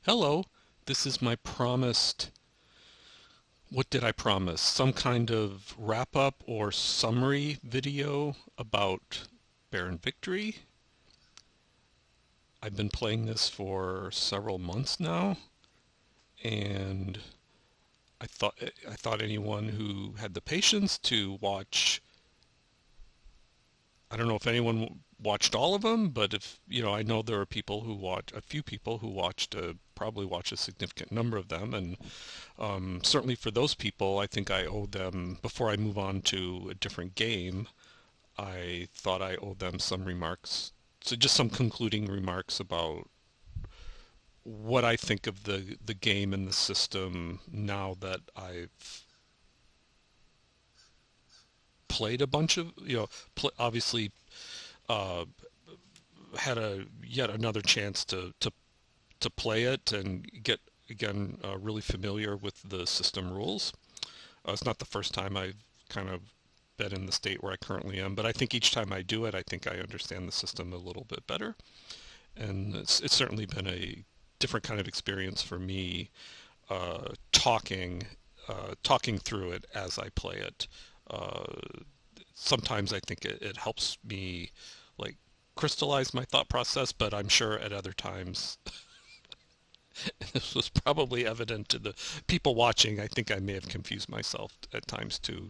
Hello, this is my promised, what did I promise? Some kind of wrap-up or summary video about Barren Victory. I've been playing this for several months now, and I thought anyone who had the patience to watch, I don't know if anyone watched all of them, but if, I know there are people who watch, a few people who watched, probably watched a significant number of them, and certainly for those people, I think I owe them, before I move on to a different game, I thought I owed them some remarks. So just some concluding remarks about what I think of the game and the system now that I've played a bunch of, obviously uh, had a yet another chance to play it and get again really familiar with the system rules. It's not the first time I've kind of been in the state where I currently am, but I think each time I do it, I think I understand the system a little bit better. And it's certainly been a different kind of experience for me talking through it as I play it. Uh, Sometimes I think it helps me like crystallize my thought process, but I'm sure at other times this was probably evident to the people watching. I think I may have confused myself at times too,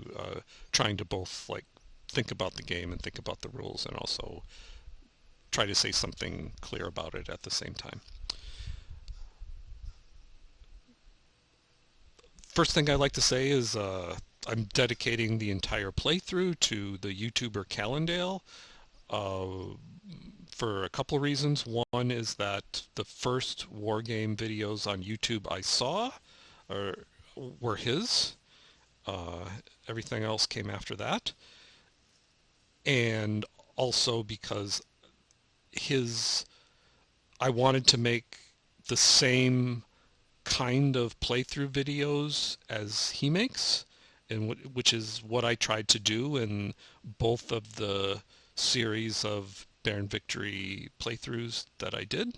trying to both like think about the game and think about the rules and also try to say something clear about it at the same time. First thing I'd like to say is I'm dedicating the entire playthrough to the YouTuber Callendale uh, for a couple of reasons. One is that the first Wargame videos on YouTube I saw are, were his. Uh, Everything else came after that. And also because his, I wanted to make the same kind of playthrough videos as he makes, and which is what I tried to do in both of the series of Barren Victory playthroughs that I did.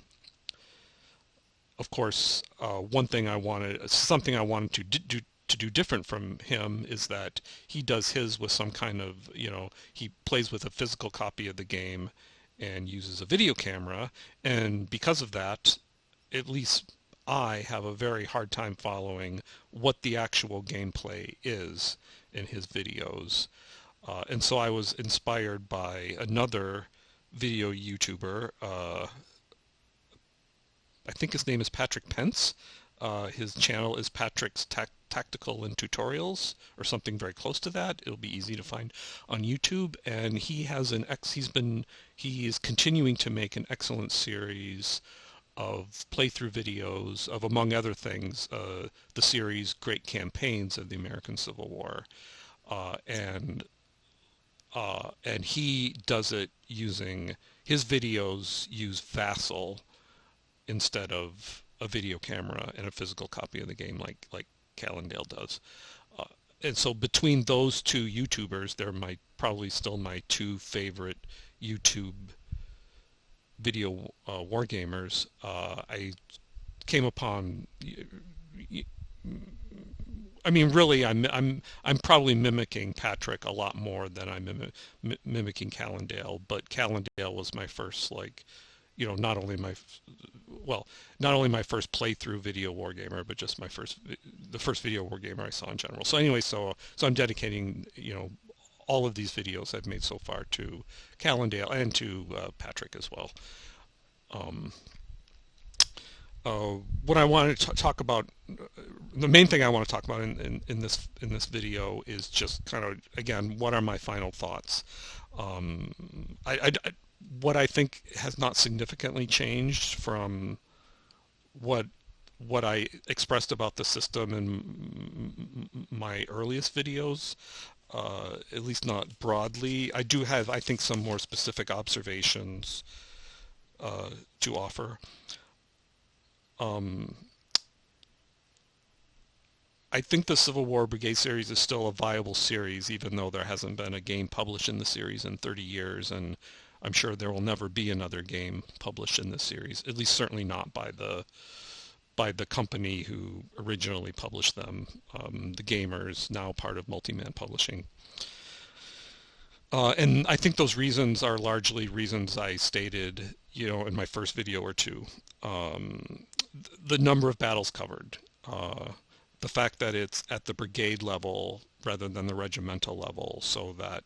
Of course, something I wanted to do different from him is that he does his with some kind of, he plays with a physical copy of the game and uses a video camera, and because of that, at least I have a very hard time following what the actual gameplay is in his videos. And so I was inspired by another video YouTuber. I think his name is Patrick Pence. His channel is Patrick's Tactical and Tutorials, or something very close to that. It'll be easy to find on YouTube. And he is continuing to make an excellent series of playthrough videos of, among other things, the series Great Campaigns of the American Civil War. Uh, and and he does it using, his videos use Vassal instead of a video camera and a physical copy of the game like Callendale does. Uh, and so between those two YouTubers, they're probably still my two favorite YouTube video wargamers. I came upon. I mean, really, I'm probably mimicking Patrick a lot more than I'm mimicking Callendale. But Callendale was my first, like, not only not only my first playthrough video wargamer, but just the first video wargamer I saw in general. So anyway, so I'm dedicating, all of these videos I've made so far to Callendale and to Patrick as well. Um, what I wanted to talk about, the main thing I want to talk about in this video is just kind of, again, what are my final thoughts. What I think has not significantly changed from what I expressed about the system in my earliest videos, at least not broadly. I do have, I think, some more specific observations to offer. Um, I think the Civil War Brigade series is still a viable series, even though there hasn't been a game published in the series in 30 years, and I'm sure there will never be another game published in this series, at least certainly not by by the company who originally published them, the Gamers, now part of Multiman Publishing. And I think those reasons are largely reasons I stated, in my first video or two. The number of battles covered, the fact that it's at the brigade level rather than the regimental level, so that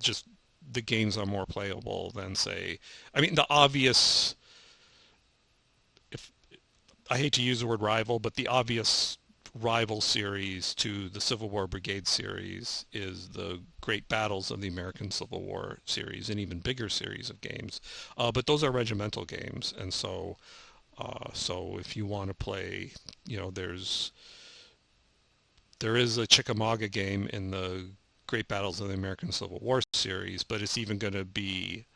just the games are more playable than, say, I mean, the obvious, if I hate to use the word rival, but the obvious rival series to the Civil War Brigade series is the Great Battles of the American Civil War series, an even bigger series of games. But those are regimental games, and so if you want to play, there is a Chickamauga game in the Great Battles of the American Civil War series, but it's even going to be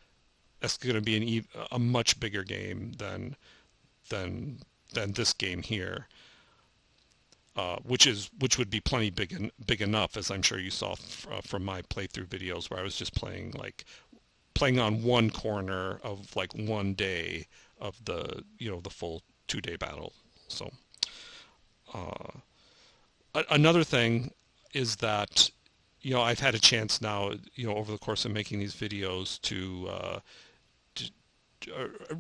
a much bigger game than this game here. Which would be plenty big enough, as I'm sure you saw from my playthrough videos, where I was just playing on one corner of like one day of the the full 2-day battle. So another thing is that I've had a chance now over the course of making these videos to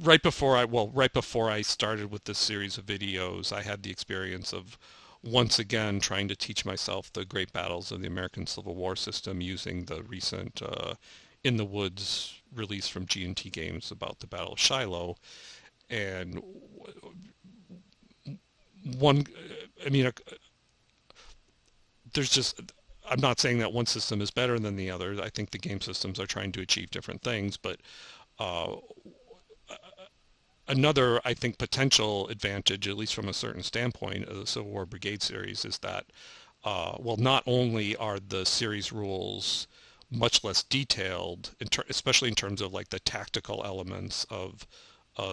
right before I started with this series of videos, I had the experience of once again trying to teach myself the Great Battles of the American Civil War system using the recent In the Woods release from G&T Games about the Battle of Shiloh. And I'm not saying that one system is better than the other. I think the game systems are trying to achieve different things, but another, I think, potential advantage, at least from a certain standpoint, of the Civil War Brigade series is that, not only are the series rules much less detailed, especially in terms of like the tactical elements of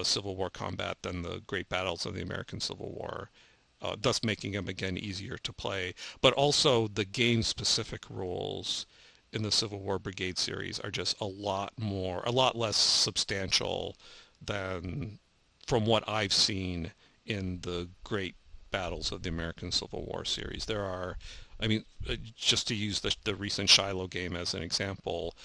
Civil War combat than the Great Battles of the American Civil War, thus making them again easier to play, but also the game-specific rules in the Civil War Brigade series are just a lot less substantial than from what I've seen in the Great Battles of the American Civil War series. There are, just to use the recent Shiloh game as an example,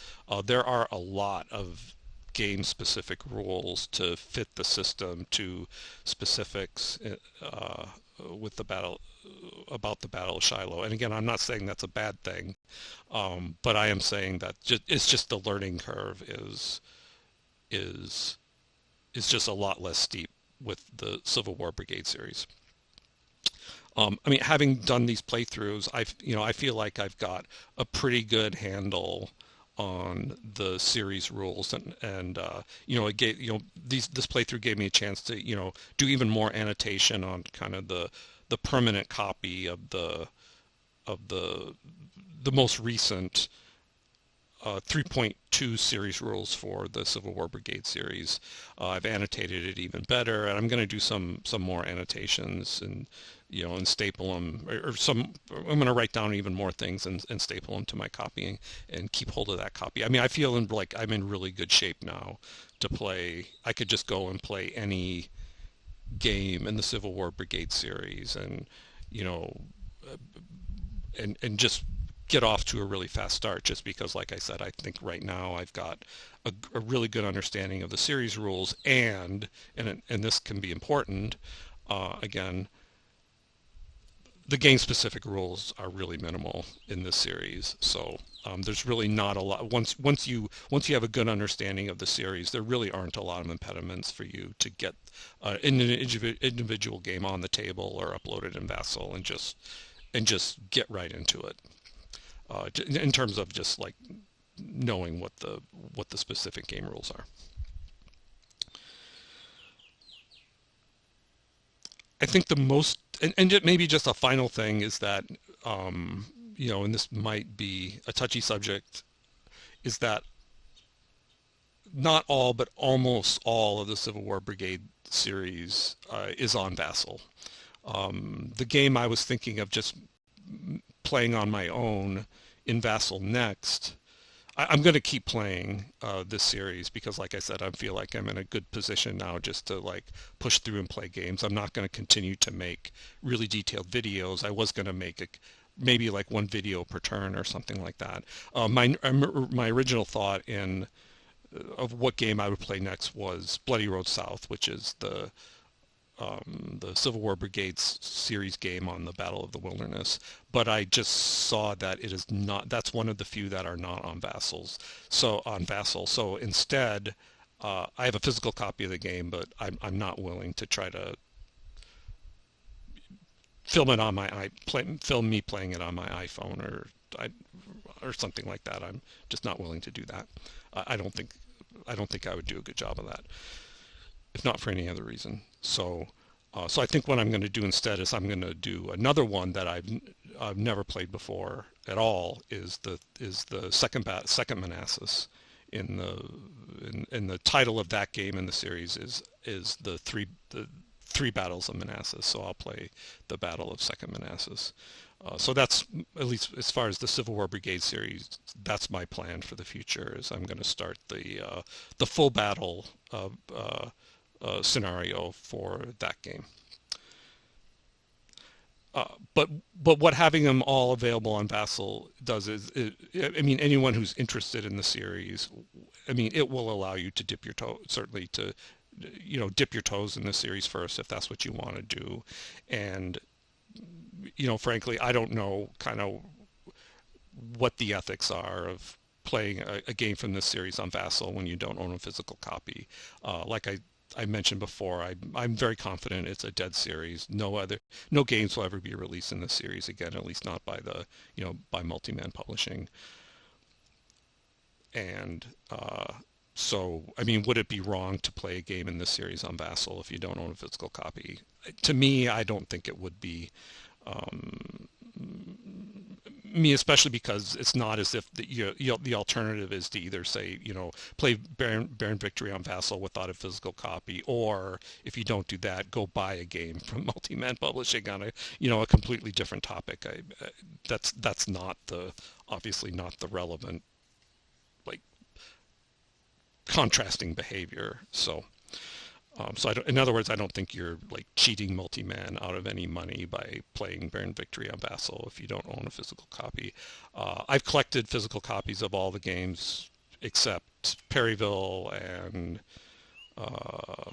there are a lot of game-specific rules to fit the system to specifics with the battle about the Battle of Shiloh. And again, I'm not saying that's a bad thing, but I am saying that it's just the learning curve is just a lot less steep with the Civil War Brigade series. Having done these playthroughs, I feel like I've got a pretty good handle on the series rules, and it gave this playthrough gave me a chance to do even more annotation on kind of the permanent copy of the most recent 3.2 series rules for the Civil War Brigade series. I've annotated it even better, and I'm going to do some more annotations and staple them, I'm going to write down even more things and staple them to my copy and keep hold of that copy. I feel like I'm in really good shape now to play. I could just go and play any game in the Civil War Brigade series and and just get off to a really fast start, just because, like I said, I think right now I've got a really good understanding of the series rules, and this can be important, again, the game-specific rules are really minimal in this series, so there's really not a lot. Once you have a good understanding of the series, there really aren't a lot of impediments for you to get an individual game on the table or upload it in Vassal and just get right into it. In terms of just like knowing what the specific game rules are. I think the most, and maybe just a final thing is that, and this might be a touchy subject, is that not all, but almost all of the Civil War Brigade series is on Vassal. The game I was thinking of just playing on my own in Vassal next, I'm going to keep playing this series because, like I said, I feel like I'm in a good position now just to like push through and play games. I'm not going to continue to make really detailed videos. I was going to make maybe like one video per turn or something like that. My original thought in of what game I would play next was Bloody Road South, which is the Civil War Brigades series game on the Battle of the Wilderness, but I just saw that it is not. That's one of the few that are not on Vassals. So on Vassal. So instead, I have a physical copy of the game, but I'm not willing to try to film it on film me playing it on my iPhone I, or something like that. I'm just not willing to do that. I don't think I would do a good job of that, if not for any other reason. So I think what I'm going to do instead is I'm going to do another one that I've never played before at all. Is the second Manassas. In the title of that game in the series is the three battles of Manassas. So I'll play the Battle of Second Manassas. So that's, at least as far as the Civil War Brigade series, that's my plan for the future. Is I'm going to start the full battle scenario for that game. But what having them all available on Vassal does is, I mean, anyone who's interested in the series, I mean, it will allow you to dip your toe, certainly to, dip your toes in the series first if that's what you want to do. And, frankly, I don't know kind of what the ethics are of playing a game from this series on Vassal when you don't own a physical copy. Like I mentioned before, I'm very confident it's a dead series. No games will ever be released in this series again, at least not by by Multiman Publishing. And so, I mean, would it be wrong to play a game in this series on Vassal if you don't own a physical copy? To me, I don't think it would be. Um, Me, especially because it's not as if the alternative is to either say, play Barren Victory on Vassal without a physical copy, or if you don't do that, go buy a game from Multiman Publishing on a completely different topic. That's not obviously not the relevant, like, contrasting behavior. So in other words, I don't think you're like cheating Multiman out of any money by playing Barren Victory on Vassal if you don't own a physical copy. I've collected physical copies of all the games except Perryville and uh,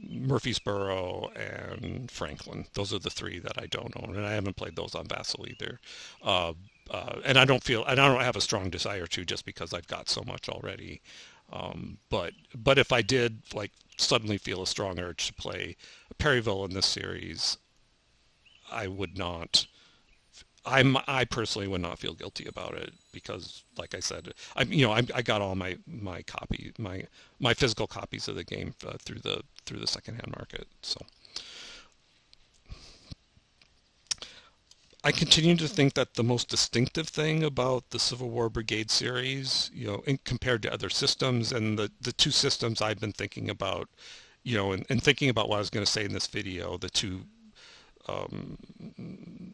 Murfreesboro and Franklin. Those are the three that I don't own, and I haven't played those on Vassal either. Uh, and I don't have a strong desire to, just because I've got so much already. But if I did like suddenly feel a strong urge to play Perryville in this series, I would not. I personally would not feel guilty about it because, like I said, I got all my physical copies of the game through the secondhand market. So I continue to think that the most distinctive thing about the Civil War Brigade series, compared to other systems, and the two systems I've been thinking about, and thinking about what I was going to say in this video, um,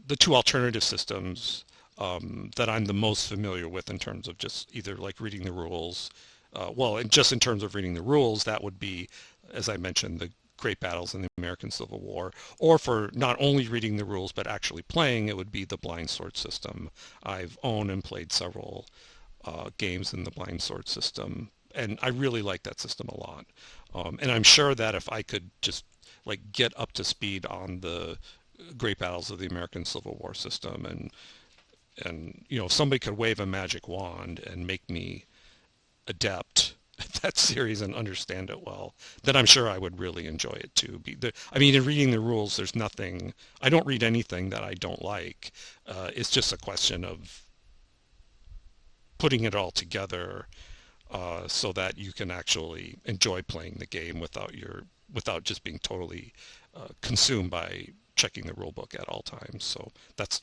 the two alternative systems that I'm the most familiar with in terms of just either like reading the rules. And just in terms of reading the rules, that would be, as I mentioned, the great battles in the American Civil War, or for not only reading the rules but actually playing, it would be the blind sword system. I've owned and played several games in the blind sword system, and I really like that system a lot. And I'm sure that if I could just like get up to speed on the great battles of the American Civil War system, and if somebody could wave a magic wand and make me adept at that series and understand it well, then I'm sure I would really enjoy it too. I mean, in reading the rules, there's nothing. I don't read anything that I don't like. It's just a question of putting it all together so that you can actually enjoy playing the game without just being totally consumed by checking the rule book at all times. So that's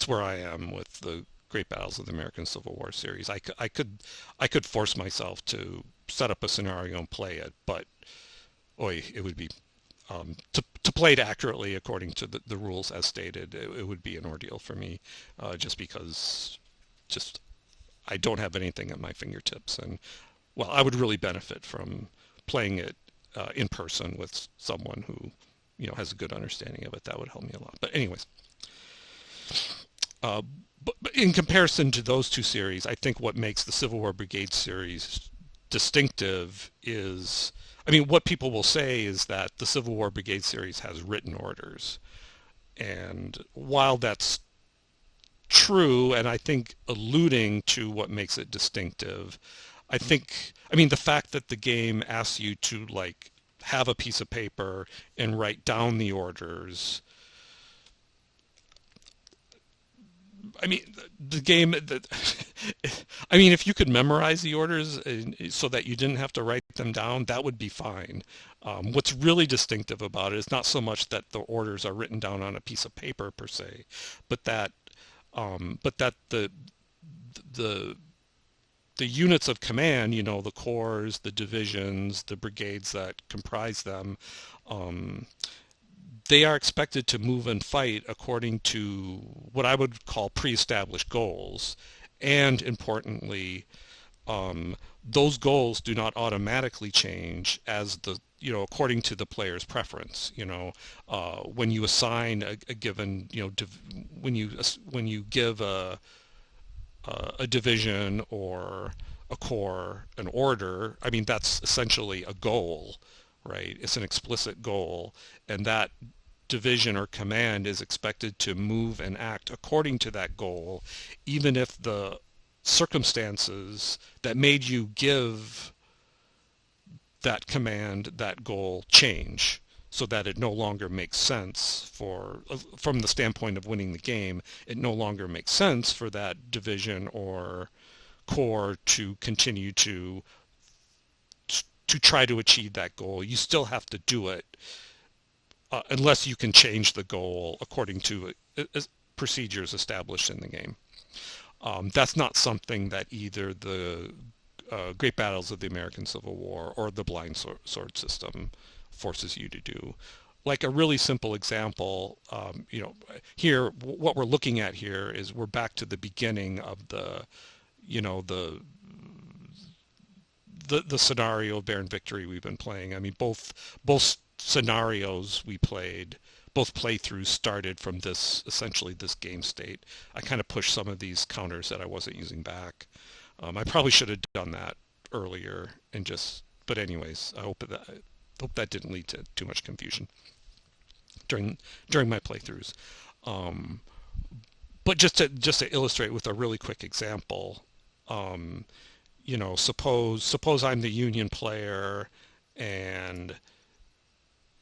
where I am with the Great Battles of the American Civil War series. I could force myself to set up a scenario and play it, but it would be to play it accurately according to the rules as stated. It would be an ordeal for me, just because just I don't have anything at my fingertips. And well, I would really benefit from playing it in person with someone who, has a good understanding of it. That would help me a lot. But anyways, uh, but in comparison to those two series, I think what makes the Civil War Brigade series distinctive is, I mean, what people will say is that the Civil War Brigade series has written orders. And while that's true, and I think alluding to what makes it distinctive, I mean, the fact that the game asks you to like have a piece of paper and write down the orders. I mean, the game. I mean, if you could memorize the orders so that you didn't have to write them down, that would be fine. What's really distinctive about it is not so much that the orders are written down on a piece of paper per se, but that the the units of command, the corps, the divisions, the brigades that comprise them, um, they are expected to move and fight according to what I would call pre-established goals. And importantly, those goals do not automatically change as according to the player's preference. When you assign a given, when you give a division or a corps an order, I mean, that's essentially a goal, right? It's an explicit goal, and that division or command is expected to move and act according to that goal, even if the circumstances that made you give that command, that goal, change, so that it no longer makes sense from the standpoint of winning the game, it no longer makes sense for that division or corps to continue to try to achieve that goal. You still have to do it unless you can change the goal according to procedures established in the game. That's not something that either the Great Battles of the American Civil War or the blind sword system forces you to do. Like a really simple example, here, what we're looking at here is we're back to the beginning of the scenario of Barren Victory we've been playing. I mean, both scenarios we played, both playthroughs started from essentially this game state. I kind of pushed some of these counters that I wasn't using back. I probably should have done that earlier but anyways, I hope that didn't lead to too much confusion during my playthroughs. But just to illustrate with a really quick example, suppose I'm the Union player, and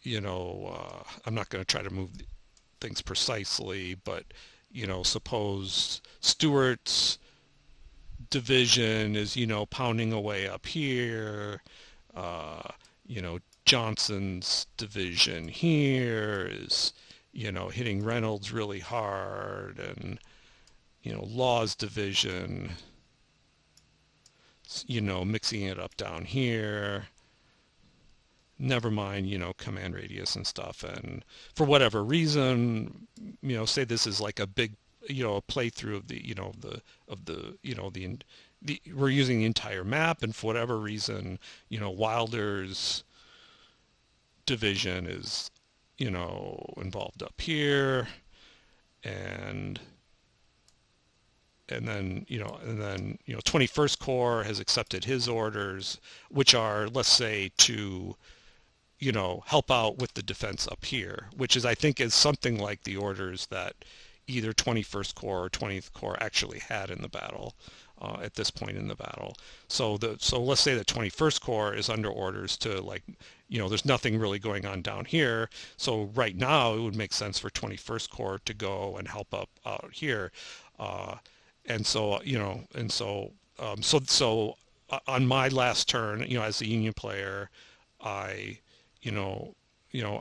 I'm not going to try to move things precisely, but suppose Stuart's division is pounding away up here, Johnson's division here is hitting Reynolds really hard, and Law's division, mixing it up down here. Never mind, command radius and stuff. And for whatever reason, say this is like a big, a playthrough of we're using the entire map, and for whatever reason, Wilder's division is, involved up here, and then 21st Corps has accepted his orders, which are, let's say, to help out with the defense up here, which I think is something like the orders that either 21st Corps or 20th Corps actually had in the battle at this point in the battle. So let's say that 21st Corps is under orders to, like, there's nothing really going on down here. So right now it would make sense for 21st Corps to go and help up out here. So on my last turn, as the Union player, I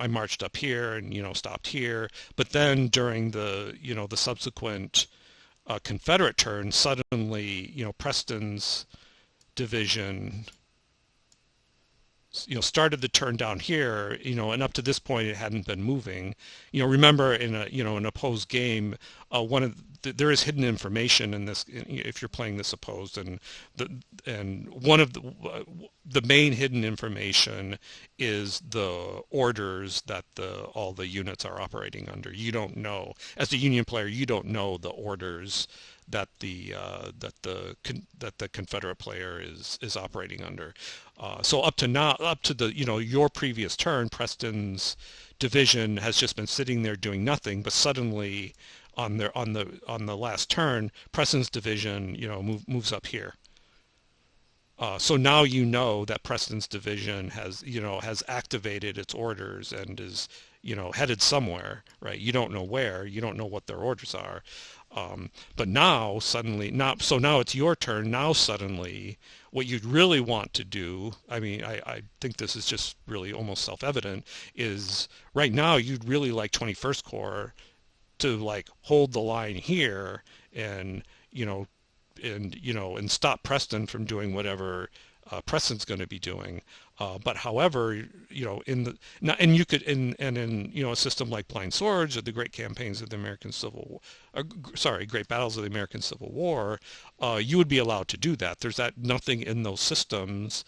marched up here and, stopped here. But then during the subsequent Confederate turn, suddenly, Preston's division started the turn down here, and up to this point it hadn't been moving. Remember in an opposed game, there is hidden information in this if you're playing this opposed, the one of the main hidden information is the orders that all the units are operating under. You don't know, as a Union player, you don't know the orders that the Confederate player is operating under. So up to now, up to the your previous turn, Preston's division has just been sitting there doing nothing, but suddenly on the last turn, Preston's division moves up here. So now you know that Preston's division has activated its orders and is headed somewhere, right? You don't know where, you don't know what their orders are. But now suddenly, now it's your turn. Now suddenly, what you'd really want to do, I mean, I think this is just really almost self-evident, is right now you'd really like 21st Corps to like hold the line here and and stop Preston from doing whatever Preston's going to be doing. But however, in the now, and you could in a system like Blind Swords or the Great Campaigns of the American Civil War, Great Battles of the American Civil War, you would be allowed to do that. There's nothing in those systems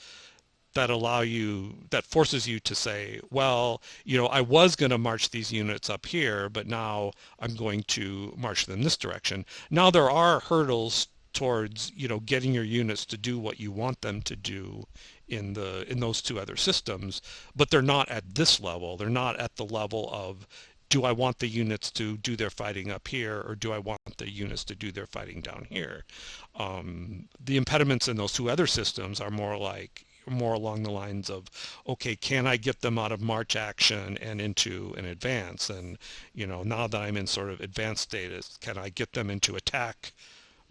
that forces you to say, well, I was going to march these units up here, but now I'm going to march them this direction. Now there are hurdles towards getting your units to do what you want them to do in those two other systems, but they're not at this level. They're not at the level of, do I want the units to do their fighting up here, or do I want the units to do their fighting down here? The impediments in those two other systems are more along the lines of, okay, can I get them out of march action and into an advance? And now that I'm in sort of advanced status, can I get them into attack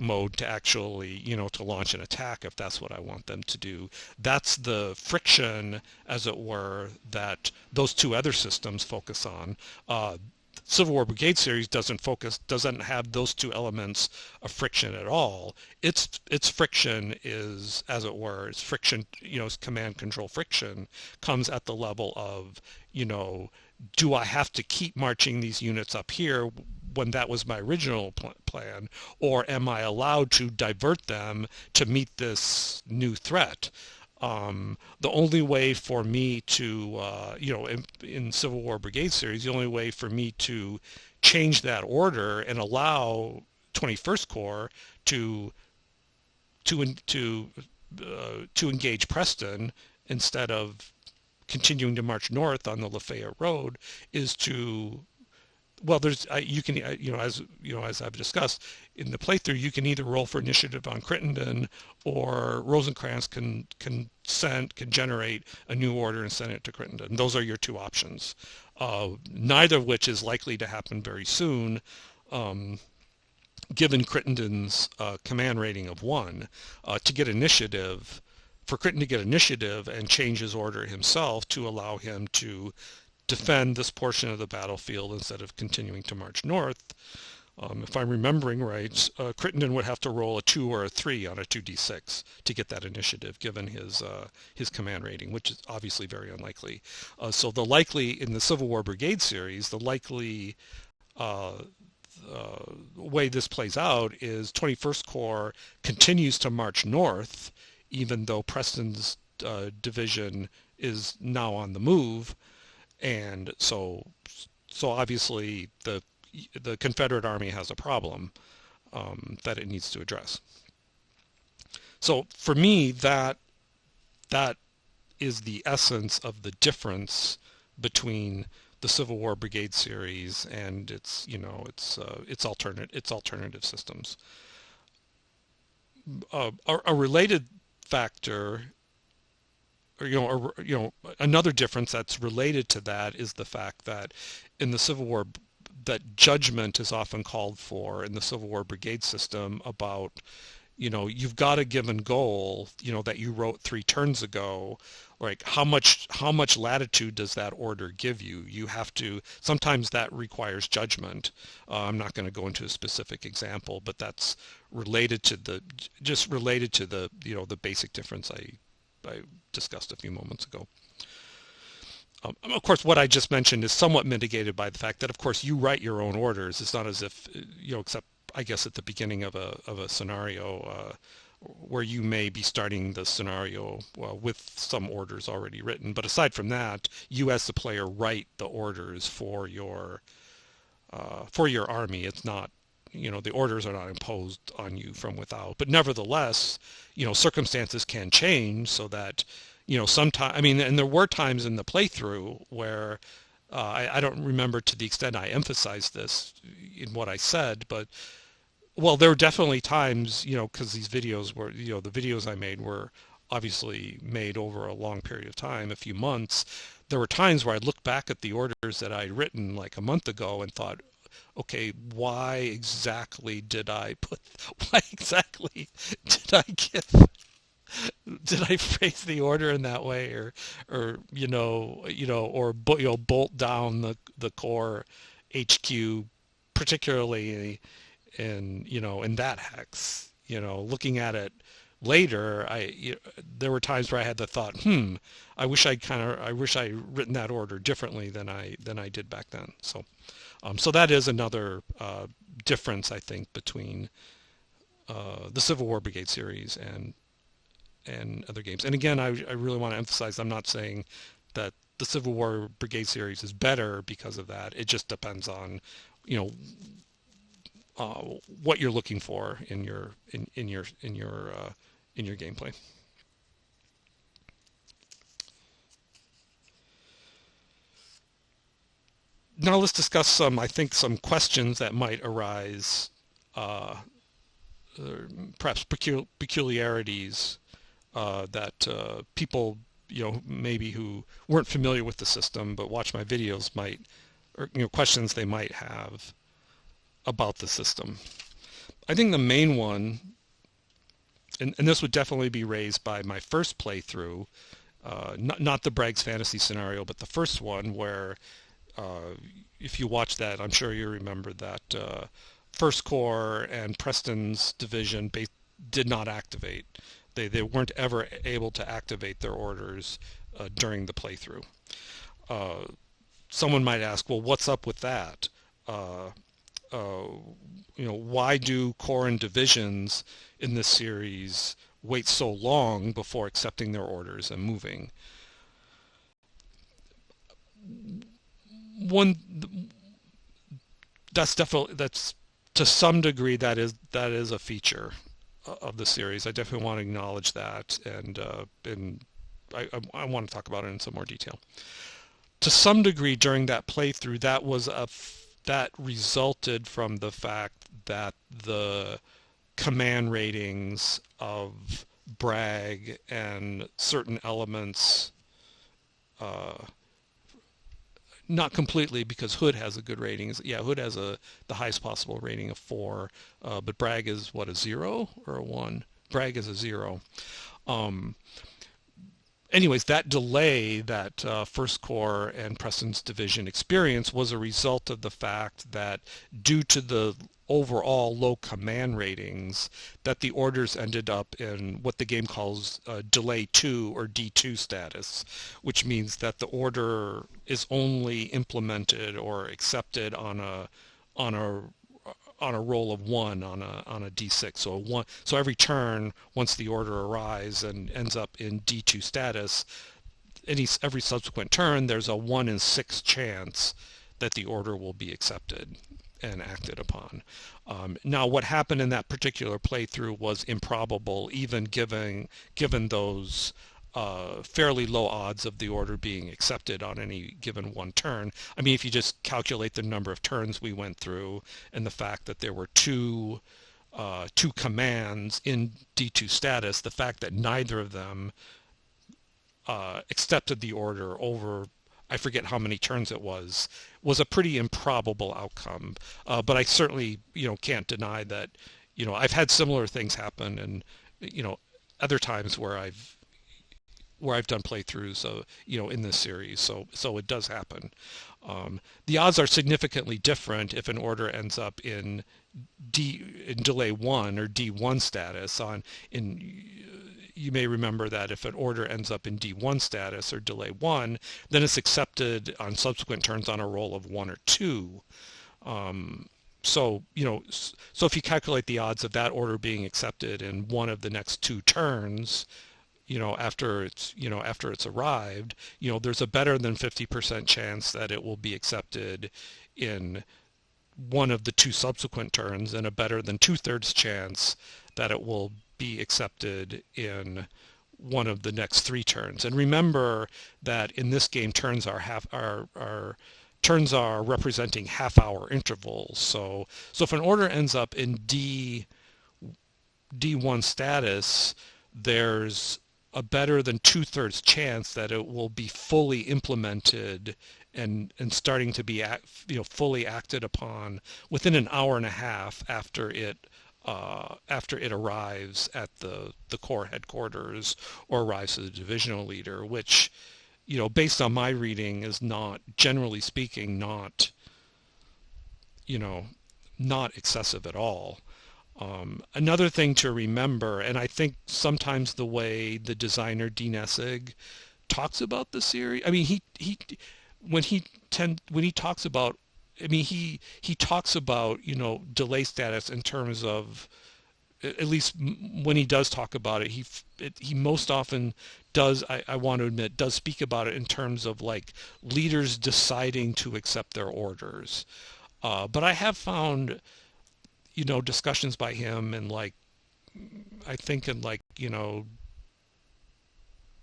mode to actually, to launch an attack if that's what I want them to do? That's the friction, as it were, that those two other systems focus on. Civil War Brigade series doesn't have those two elements of friction at all. Its friction is, as it were, its friction, command control friction comes at the level of, do I have to keep marching these units up here when that was my original plan, or am I allowed to divert them to meet this new threat? The only way for me to, in Civil War Brigade series, the only way for me to change that order and allow 21st Corps to engage Preston instead of continuing to march north on the Lafayette Road is to, well, you can, as I've discussed in the playthrough, you can either roll for initiative on Crittenden, or Rosencrantz can generate a new order and send it to Crittenden. Those are your two options. Neither of which is likely to happen very soon, given Crittenden's command rating of 1. To get initiative, for Crittenden to get initiative and change his order himself to allow him to defend this portion of the battlefield instead of continuing to march north. If I'm remembering right, Crittenden would have to roll a 2 or a 3 on a 2d6 to get that initiative, given his command rating, which is obviously very unlikely. So the likely, in the Civil War Brigade series, the likely way this plays out is 21st Corps continues to march north, even though Preston's division is now on the move. And so obviously the Confederate Army has a problem that it needs to address. So for me, that is the essence of the difference between the Civil War Brigade series and its alternative systems. A related factor, another difference that's related to that is the fact that in the Civil War, that judgment is often called for in the Civil War Brigade system about, you've got a given goal, that you wrote 3 turns ago, like how much latitude does that order give you? You have to, sometimes that requires judgment. I'm not going to go into a specific example, but that's related to the basic difference I discussed a few moments ago. Of course, what I just mentioned is somewhat mitigated by the fact that, of course, you write your own orders. It's not as if, except I guess at the beginning of a scenario where you may be starting the scenario with some orders already written. But aside from that, you as the player write the orders for your army. It's not, the orders are not imposed on you from without. But nevertheless, circumstances can change so that, sometimes, I mean, and there were times in the playthrough where I don't remember to the extent I emphasized this in what I said, but well, there were definitely times, because these videos were, the videos I made were obviously made over a long period of time, a few months. There were times where I looked back at the orders that I'd written like a month ago and thought, okay, why exactly did I give did I phrase the order in that way, or bolt down the core HQ, particularly in that hex. Looking at it later, there were times where I had the thought, I wish I written that order differently than I did back then. So that is another difference, I think, between the Civil War Brigade series and other games. And again, I really want to emphasize, I'm not saying that the Civil War Brigade series is better because of that. It just depends on, what you're looking for in your gameplay. Now let's discuss some questions that might arise, perhaps peculiarities that people, maybe who weren't familiar with the system but watch my videos might, or questions they might have about the system. I think the main one, and this would definitely be raised by my first playthrough, not the Bragg's Fantasy scenario, but the first one where, if you watch that, I'm sure you remember that First Corps and Preston's division did not activate. They weren't ever able to activate their orders during the playthrough. Someone might ask, well, what's up with that? Why do corps and divisions in this series wait so long before accepting their orders and moving? That's to some degree that is a feature of the series. I definitely want to acknowledge that, and I want to talk about it in some more detail. To some degree, during that playthrough, that resulted from the fact that the command ratings of Bragg and certain elements, not completely, because Hood has a good rating. Yeah, Hood has the highest possible rating of 4, but Bragg is a 0 or a 1? Bragg is a 0. Anyways, that delay that First Corps and Preston's division experienced was a result of the fact that, due to the overall low command ratings, that the orders ended up in what the game calls delay 2 or D2 status, which means that the order is only implemented or accepted on a roll of 1 on a D6. So every turn, once the order arrives and ends up in D2 status, every subsequent turn there's a 1 in 6 chance that the order will be accepted and acted upon. Now, what happened in that particular playthrough was improbable, even given those fairly low odds of the order being accepted on any given one turn. I mean, if you just calculate the number of turns we went through and the fact that there were two commands in D2 status, the fact that neither of them accepted the order over, I forget how many turns it was a pretty improbable outcome. But I certainly, can't deny that, I've had similar things happen, and, other times where I've done playthroughs, in this series. So it does happen. The odds are significantly different if an order ends up in delay 1 or D1 status. you may remember that if an order ends up in D1 status or delay 1, then it's accepted on subsequent turns on a roll of 1 or 2. Um, so, so if you calculate the odds of that order being accepted in one of the next 2 turns, after it's arrived, there's a better than 50% chance that it will be accepted in one of the 2 subsequent turns, and a better than 2/3 chance that it will be accepted in one of the next 3 turns. And remember that in this game, turns are representing half-hour intervals. So if an order ends up in D1 status, there's a better than 2/3 chance that it will be fully implemented and starting to be fully acted upon within an hour and a half after it arrives at the Corps headquarters or arrives to the divisional leader, which, based on my reading, is not, generally speaking, not excessive at all. Another thing to remember, and I think sometimes the way the designer Dean Essig talks about the series, I mean, when he talks about, he talks about, delay status in terms of, at least when he does talk about it, he most often does, I want to admit, does speak about it in terms of like leaders deciding to accept their orders. But I have found, discussions by him and like, I think in like,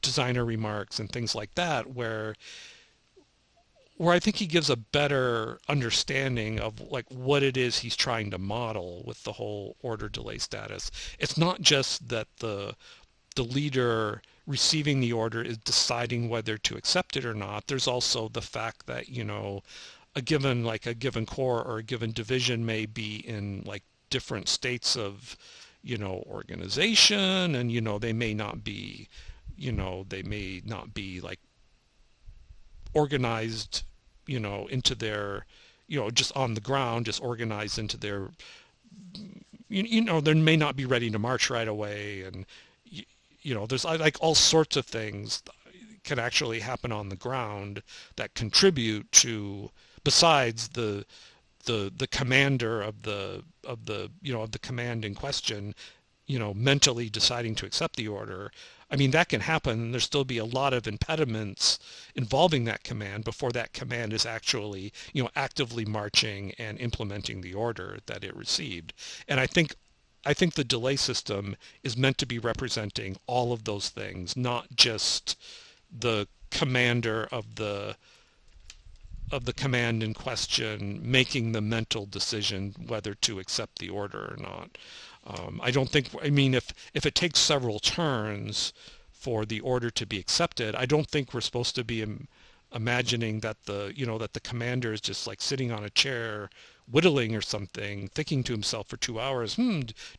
designer remarks and things like that, where I think he gives a better understanding of like what it is he's trying to model with the whole order delay status. It's not just that the leader receiving the order is deciding whether to accept it or not. There's also the fact that, a given corps or a given division may be in like different states of, organization, and, they may not be like organized, into their, just on the ground, just organized into their, they may not be ready to march right away. And, there's like all sorts of things can actually happen on the ground that contribute to, besides the commander of the command in question, mentally deciding to accept the order. I mean, that can happen, and there'll still be a lot of impediments involving that command before that command is actually, actively marching and implementing the order that it received. And I think the delay system is meant to be representing all of those things, not just the commander of the command in question making the mental decision whether to accept the order or not. I don't think, if it takes several turns for the order to be accepted, I don't think we're supposed to be imagining that the commander is just like sitting on a chair whittling or something, thinking to himself for 2 hours,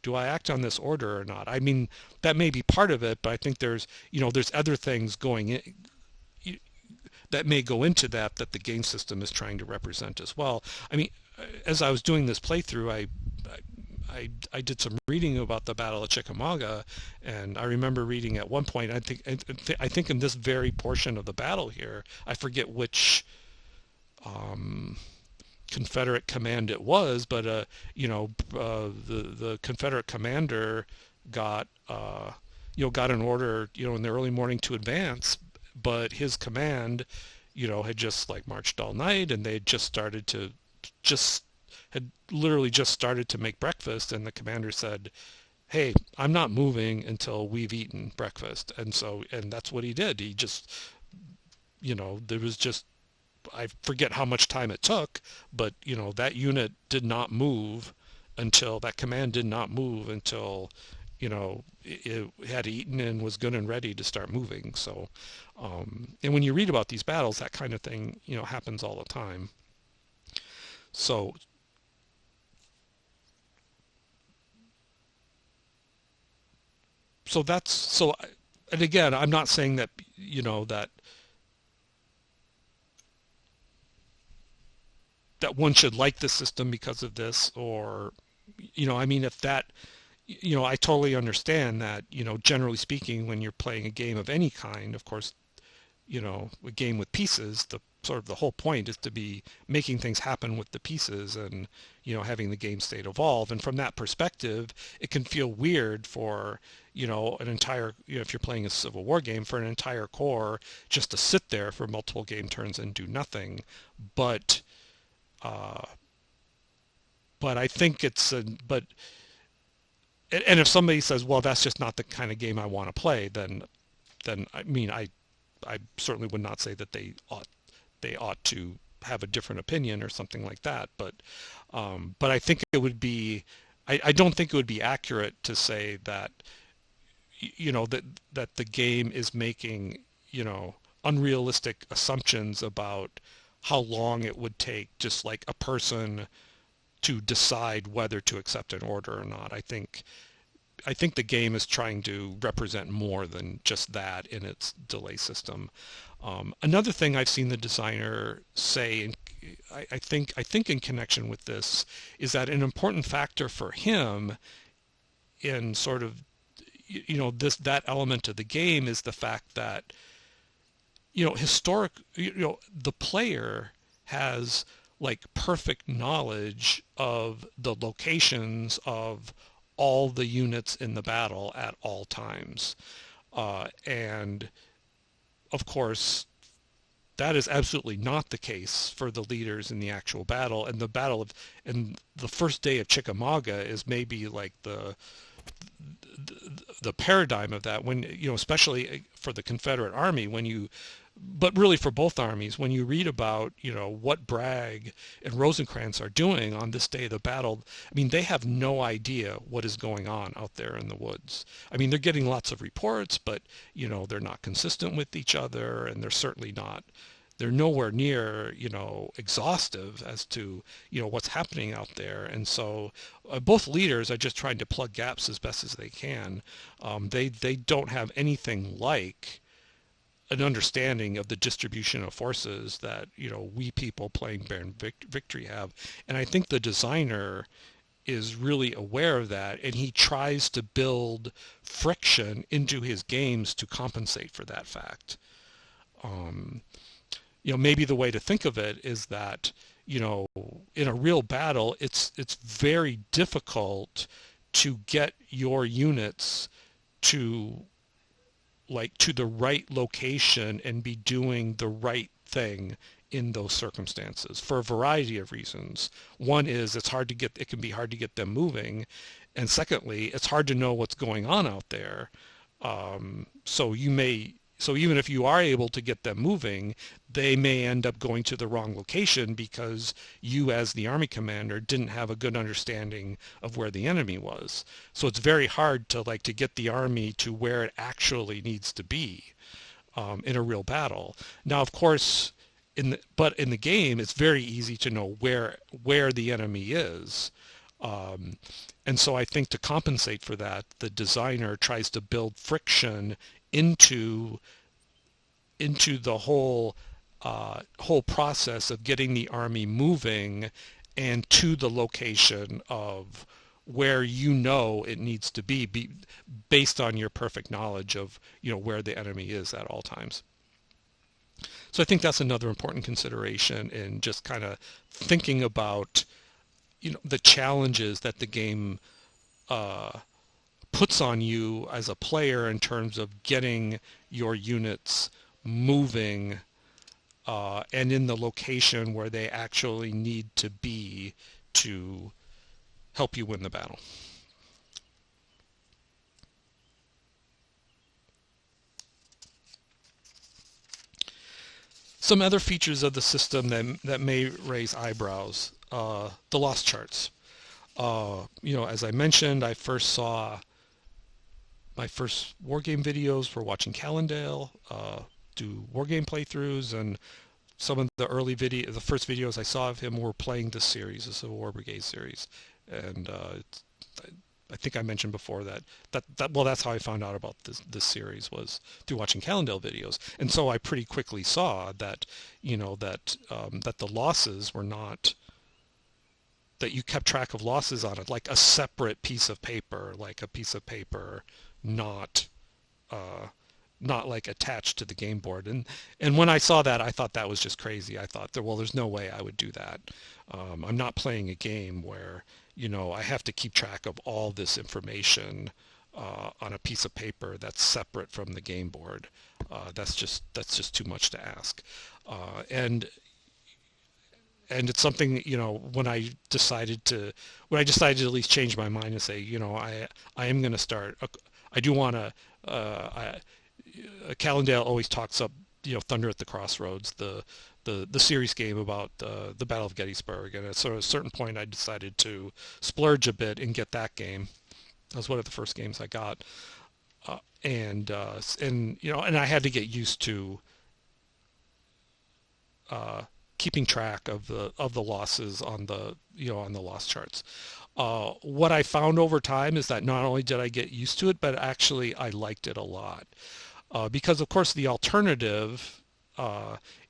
do I act on this order or not? I mean, that may be part of it, but I think there's other things going in that may go into that the game system is trying to represent as well. I mean, as I was doing this playthrough, I did some reading about the Battle of Chickamauga, and I remember reading at one point, I think in this very portion of the battle here, I forget which Confederate command it was, but the Confederate commander got an order in the early morning to advance, but his command had just like marched all night, and they had literally just started to make breakfast, and the commander said, hey, I'm not moving until we've eaten breakfast. And that's what he did. He just, there was just, I forget how much time it took, but that unit did not move until, that command did not move until it had eaten and was good and ready to start moving. So and when you read about these battles, that kind of thing happens all the time. So and again, I'm not saying that that one should like the system because of this, or if that I totally understand that, generally speaking, when you're playing a game of any kind, of course, a game with pieces, the sort of the whole point is to be making things happen with the pieces and, having the game state evolve. And from that perspective, it can feel weird for, an entire, if you're playing a Civil War game, for an entire core just to sit there for multiple game turns and do nothing. But, uh, but I think and if somebody says, well, that's just not the kind of game I want to play, then I mean, I certainly would not say that they ought to have a different opinion or something like that. But I think it would be, I don't think it would be accurate to say that, that the game is making, unrealistic assumptions about how long it would take just like a person to decide whether to accept an order or not. I think the game is trying to represent more than just that in its delay system. Another thing I've seen the designer say, and I think in connection with this, is that an important factor for him in sort of that element of the game is the fact that the player has like perfect knowledge of the locations of all the units in the battle at all times. And of course, that is absolutely not the case for the leaders in the actual battle. And the first day of Chickamauga is maybe like the paradigm of that, when especially for the Confederate Army, but really for both armies, when you read about what Bragg and Rosecrans are doing on this day of the battle, I mean, they have no idea what is going on out there in the woods. I mean, they're getting lots of reports, but they're not consistent with each other, and they're nowhere near exhaustive as to what's happening out there. And so both leaders are just trying to plug gaps as best as they can. They don't have anything like an understanding of the distribution of forces that we people playing Barren Victory have. And I think the designer is really aware of that, and he tries to build friction into his games to compensate for that fact. Maybe the way to think of it is that in a real battle, it's very difficult to get your units to the right location and be doing the right thing in those circumstances for a variety of reasons. One is it can be hard to get them moving, and secondly, it's hard to know what's going on out there. So even if you are able to get them moving, they may end up going to the wrong location because you, as the army commander, didn't have a good understanding of where the enemy was. So it's very hard to get the army to where it actually needs to be in a real battle. Now, of course, but in the game, it's very easy to know where the enemy is. And so I think to compensate for that, the designer tries to build friction into the whole process of getting the army moving and to the location of where it needs to be based on your perfect knowledge of where the enemy is at all times. So I think that's another important consideration in just kind of thinking about the challenges that the game puts on you as a player in terms of getting your units moving and in the location where they actually need to be to help you win the battle. Some other features of the system that may raise eyebrows. The loss charts. As I mentioned, I first saw my first wargame videos were watching Callendale do wargame playthroughs, and some of the first videos I saw of him were playing this series, the Civil War Brigade series. And I think I mentioned before that that's how I found out about this series, was through watching Callendale videos. And so I pretty quickly saw that that the losses were not that you kept track of losses on it, like a separate piece of paper, like a piece of paper not uh, not like attached to the game board. And when I saw that, I thought that was just crazy. I thought, well, there's no way I would do that. I'm not playing a game where, I have to keep track of all this information on a piece of paper that's separate from the game board. That's just too much to ask. And it's something, when I decided to at least change my mind and say, I am going to start. I do want to. Callendale always talks up, Thunder at the Crossroads, the series game about the Battle of Gettysburg, and at a certain point, I decided to splurge a bit and get that game. That was one of the first games I got, and I had to get used to keeping track of the losses on the loss charts. What I found over time is that not only did I get used to it, but actually I liked it a lot. Because of course the alternative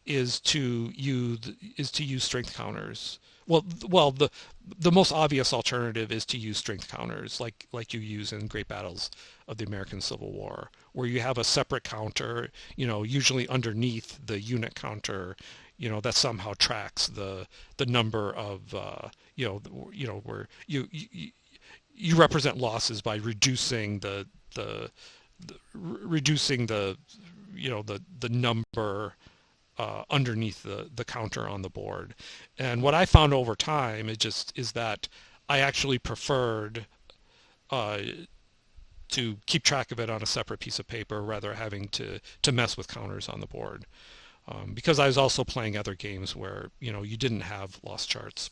is to use strength counters. Well, the most obvious alternative is to use strength counters, like you use in Great Battles of the American Civil War, where you have a separate counter, usually underneath the unit counter, that somehow tracks the number of where you represent losses by reducing the number underneath the counter on the board. And what I found over time is that I actually preferred to keep track of it on a separate piece of paper rather having to mess with counters on the board. Because I was also playing other games where you didn't have loss charts,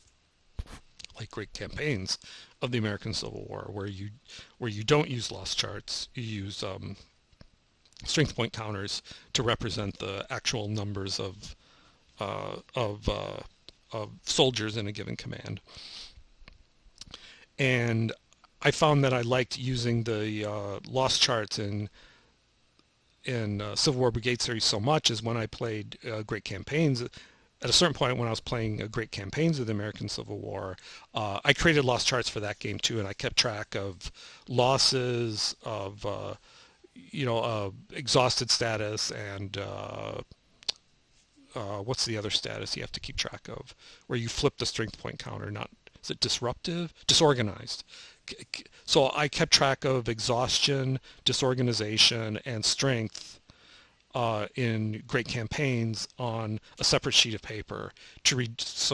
like Great Campaigns of the American Civil War, where you don't use loss charts. You use strength point counters to represent the actual numbers of soldiers in a given command. And I found that I liked using the loss charts in Civil War Brigade series so much is when I played Great Campaigns. At a certain point when I was playing Great Campaigns of the American Civil War, I created loss charts for that game too, and I kept track of losses, of exhausted status, and what's the other status you have to keep track of, where you flip the strength point counter? Not, is it disruptive? Disorganized. So I kept track of exhaustion, disorganization, and strength in Great Campaigns on a separate sheet of paper to reduce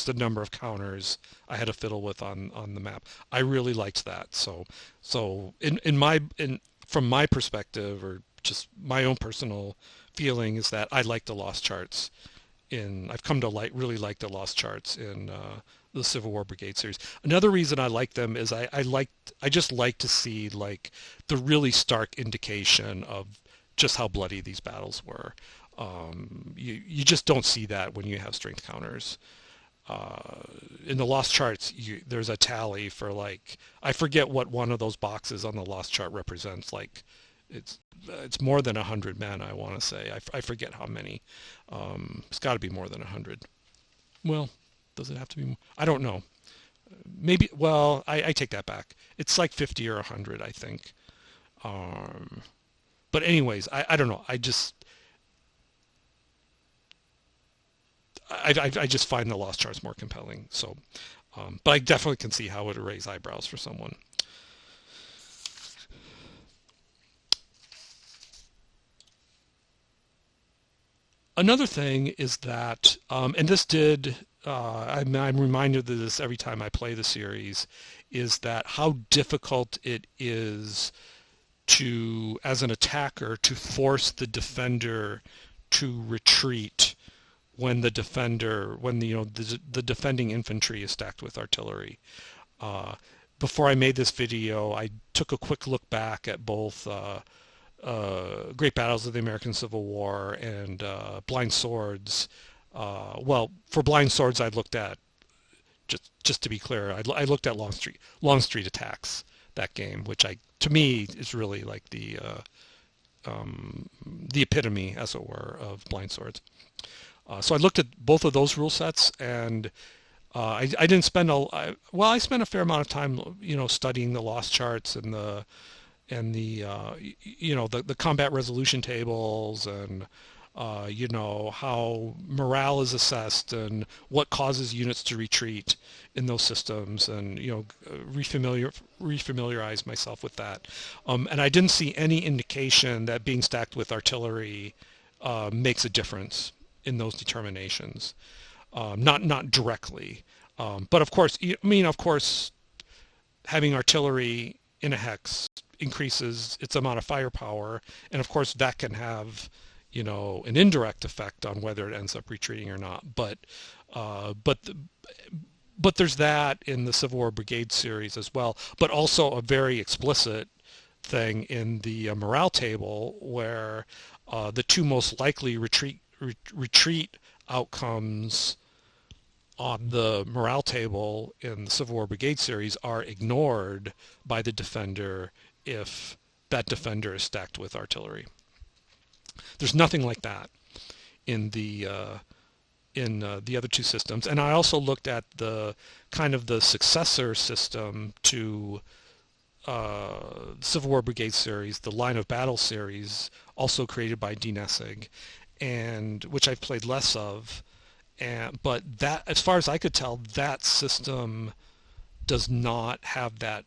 the number of counters I had to fiddle with on the map. I really liked that. So from my perspective, or just my own personal feeling, is that I like the loss charts. I've come to really like the loss charts in the Civil War Brigade series. Another reason I like them is I just like to see like the really stark indication of just how bloody these battles were. You just don't see that when you have strength counters. In the loss charts, there's a tally for like, I forget what one of those boxes on the loss chart represents. Like, it's more than 100 men, I want to say. I forget how many. It's got to be more than 100. Well, does it have to be more? I don't know. Maybe. Well, I take that back. It's like 50 or 100, I think. But anyways, I don't know. I just find the loss charts more compelling. So, but I definitely can see how it would raise eyebrows for someone. Another thing is that, and this did, I'm reminded of this every time I play the series, is that how difficult it is to, as an attacker, to force the defender to retreat when the defending infantry is stacked with artillery. Before I made this video, I took a quick look back at both Great Battles of the American Civil War and Blind Swords. Well, for Blind Swords, I looked at, just to be clear, I looked at Longstreet Attacks, that game, which to me is really like the epitome, as it were, of Blind Swords. So I looked at both of those rule sets, and I didn't spend well, I spent a fair amount of time, studying the loss charts and the combat resolution tables and how morale is assessed and what causes units to retreat in those systems, and refamiliarize myself with that. And I didn't see any indication that being stacked with artillery makes a difference in those determinations. Not directly, but of course, of course, having artillery in a hex increases its amount of firepower, and of course that can have, an indirect effect on whether it ends up retreating or not. Uh, but but there's that in the Civil War Brigade series as well, but also a very explicit thing in the morale table where the two most likely retreat outcomes on the morale table in the Civil War Brigade series are ignored by the defender if that defender is stacked with artillery. There's nothing like that in the other two systems. And I also looked at the kind of the successor system to Civil War Brigade series, the Line of Battle series, also created by D. Nessig, and which I've played less of. But that, as far as I could tell, that system does not have that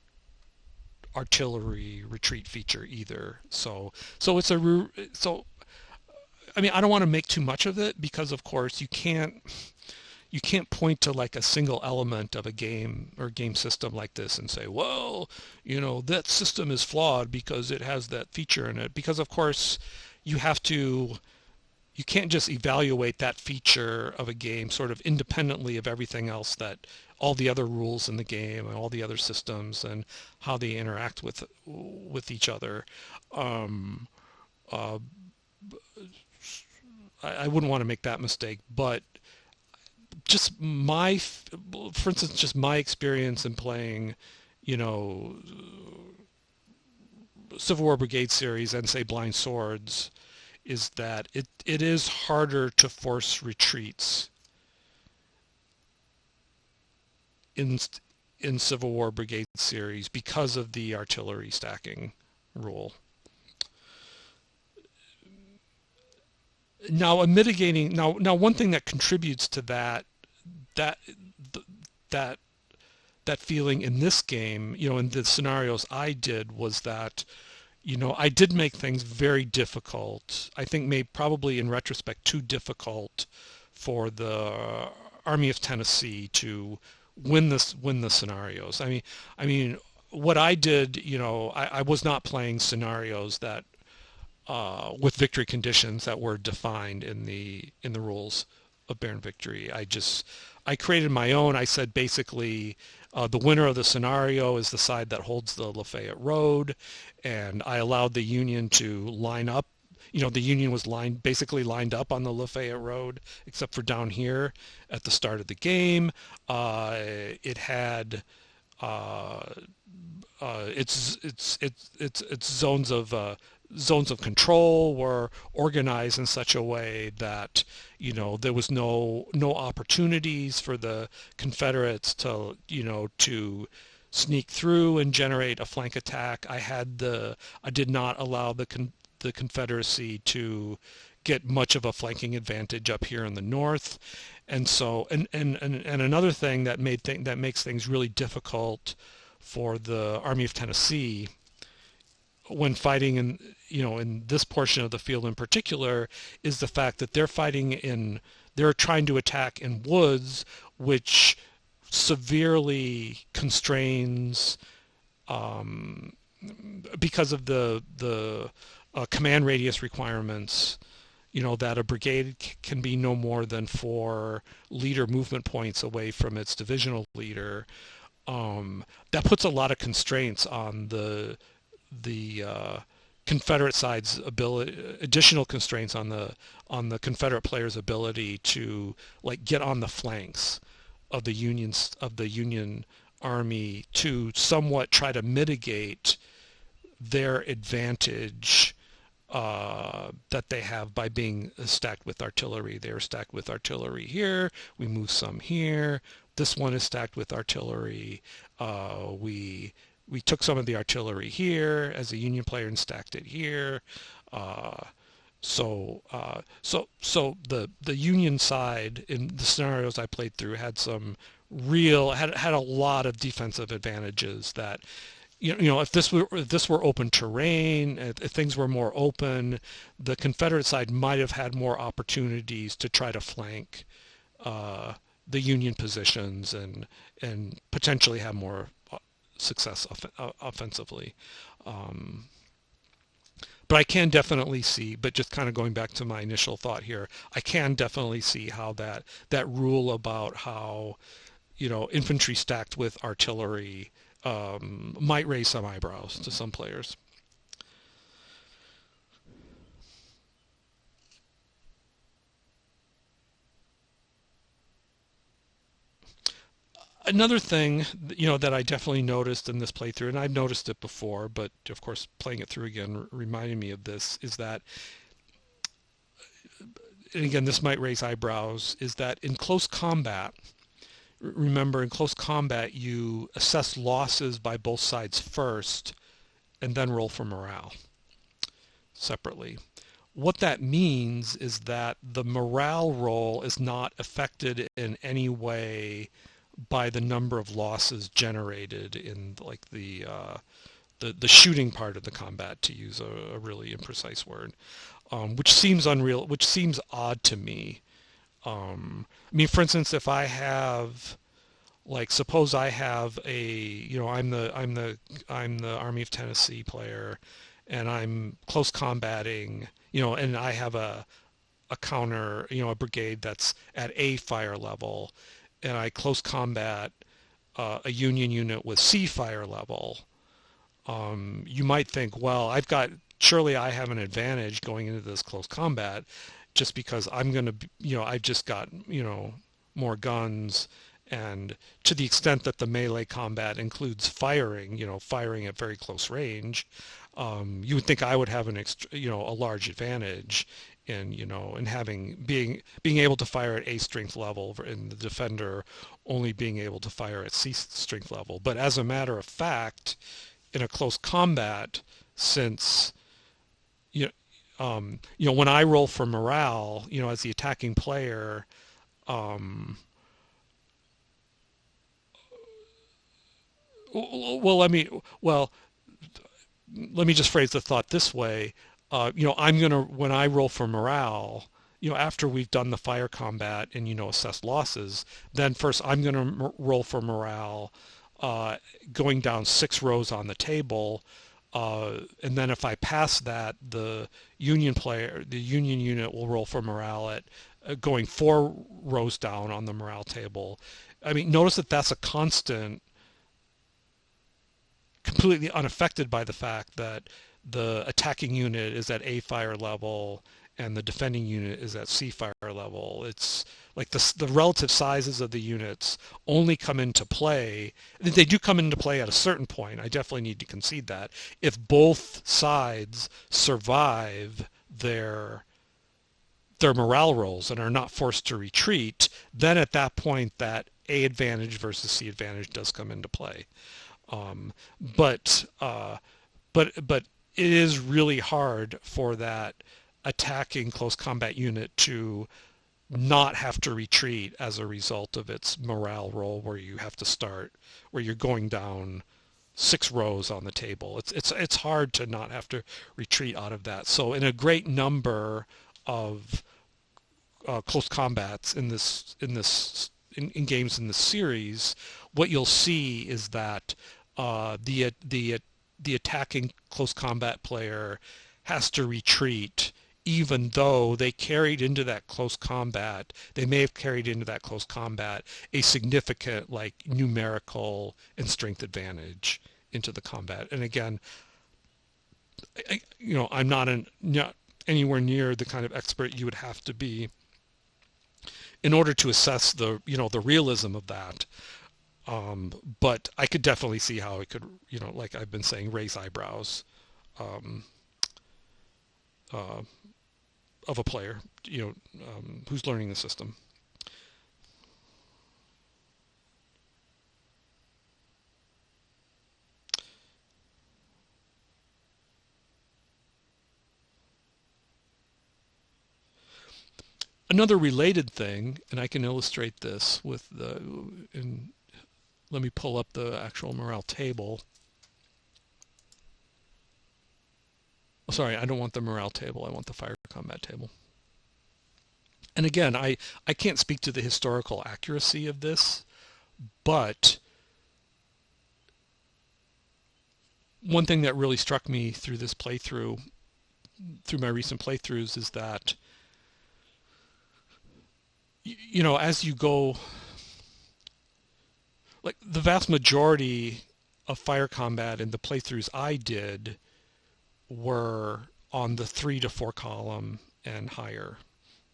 artillery retreat feature either. So I don't want to make too much of it because, of course, you can't point to like a single element of a game or game system like this and say, well, that system is flawed because it has that feature in it. Because, of course, you can't just evaluate that feature of a game sort of independently of everything else, that all the other rules in the game and all the other systems and how they interact with each other. Uh, I wouldn't want to make that mistake, but for instance, just my experience in playing, Civil War Brigade series and say Blind Swords, is that it is harder to force retreats in Civil War Brigade series because of the artillery stacking rule. Now, one thing that contributes to that that feeling in this game, in the scenarios I did, was that, I did make things very difficult. I think probably in retrospect too difficult for the Army of Tennessee to win the scenarios. I mean, what I did, I was not playing scenarios that with victory conditions that were defined in the rules of Barren Victory. I created my own. I said basically the winner of the scenario is the side that holds the Lafayette Road, and I allowed the Union to line up. The Union was basically lined up on the Lafayette Road, except for down here at the start of the game. It had its zones of control were organized in such a way that there was no opportunities for the Confederates to sneak through and generate a flank attack. I did not allow the Confederacy to get much of a flanking advantage up here in the north. And so and another thing that makes things really difficult for the Army of Tennessee when fighting in this portion of the field in particular is the fact that they're trying to attack in woods, which severely constrains because of the command radius requirements, that a brigade can be no more than 4 leader movement points away from its divisional leader. That puts a lot of constraints on the Confederate side's ability, additional constraints on the Confederate player's ability to get on the flanks of the Union Army to somewhat try to mitigate their advantage that they have by being stacked with artillery. They are stacked with artillery here. We move some here. This one is stacked with artillery. We took some of the artillery here as a Union player and stacked it here. Uh, so the Union side in the scenarios I played through had some real had a lot of defensive advantages that if this were open terrain, if things were more open, the Confederate side might have had more opportunities to try to flank uh, the Union positions and potentially have more success offensively. Um, but I can definitely see, but just kind of going back to my initial thought here, I can definitely see how that rule about how infantry stacked with artillery might raise some eyebrows to some players. Another thing, that I definitely noticed in this playthrough, and I've noticed it before, but of course playing it through again reminded me of this, is that, and again, this might raise eyebrows, is that in close combat, remember in close combat you assess losses by both sides first and then roll for morale separately. What that means is that the morale roll is not affected in any way by the number of losses generated in like the shooting part of the combat, to use a really imprecise word, which seems unreal, which seems odd to me. I mean, for instance, if I have, like, suppose I have I'm the Army of Tennessee player, and I'm close combating, and I have a counter, a brigade that's at A fire level, and I close combat a Union unit with C fire level. You might think, well, surely I have an advantage going into this close combat just because I'm going to, I've just got, more guns. And to the extent that the melee combat includes firing, firing at very close range, you would think I would have a large advantage in being able to fire at A strength level, and the defender only being able to fire at C strength level. But as a matter of fact, in a close combat, since when I roll for morale, as the attacking player, um, well, let me just phrase the thought this way. When I roll for morale, after we've done the fire combat and, assess losses, then first I'm going to roll for morale, uh, going down 6 rows on the table. And then if I pass that, the Union unit will roll for morale at going 4 rows down on the morale table. I mean, notice that that's a constant, completely unaffected by the fact that the attacking unit is at A fire level and the defending unit is at C fire level. It's like the relative sizes of the units only come into play. They do come into play at a certain point. I definitely need to concede that. If both sides survive their morale rolls and are not forced to retreat, then at that point that A advantage versus C advantage does come into play. Um, but but it is really hard for that attacking close combat unit to not have to retreat as a result of its morale roll, where you're going down 6 rows on the table. It's hard to not have to retreat out of that. So in a great number of close combats in games in this series, what you'll see is that the attacking close combat player has to retreat, even though they may have carried into that close combat a significant, like, numerical and strength advantage into the combat. And again, I'm not anywhere near the kind of expert you would have to be in order to assess the realism of that. But I could definitely see how it could, like I've been saying, raise eyebrows. Um, uh, of a player, who's learning the system. Another related thing, and I can illustrate this with and let me pull up the actual morale table. Oh, sorry, I don't want the morale table. I want the fire combat table. And again, I can't speak to the historical accuracy of this, but one thing that really struck me through this playthrough, through my recent playthroughs, is that, as you go, like the vast majority of fire combat in the playthroughs I did were on the 3 to 4 column and higher,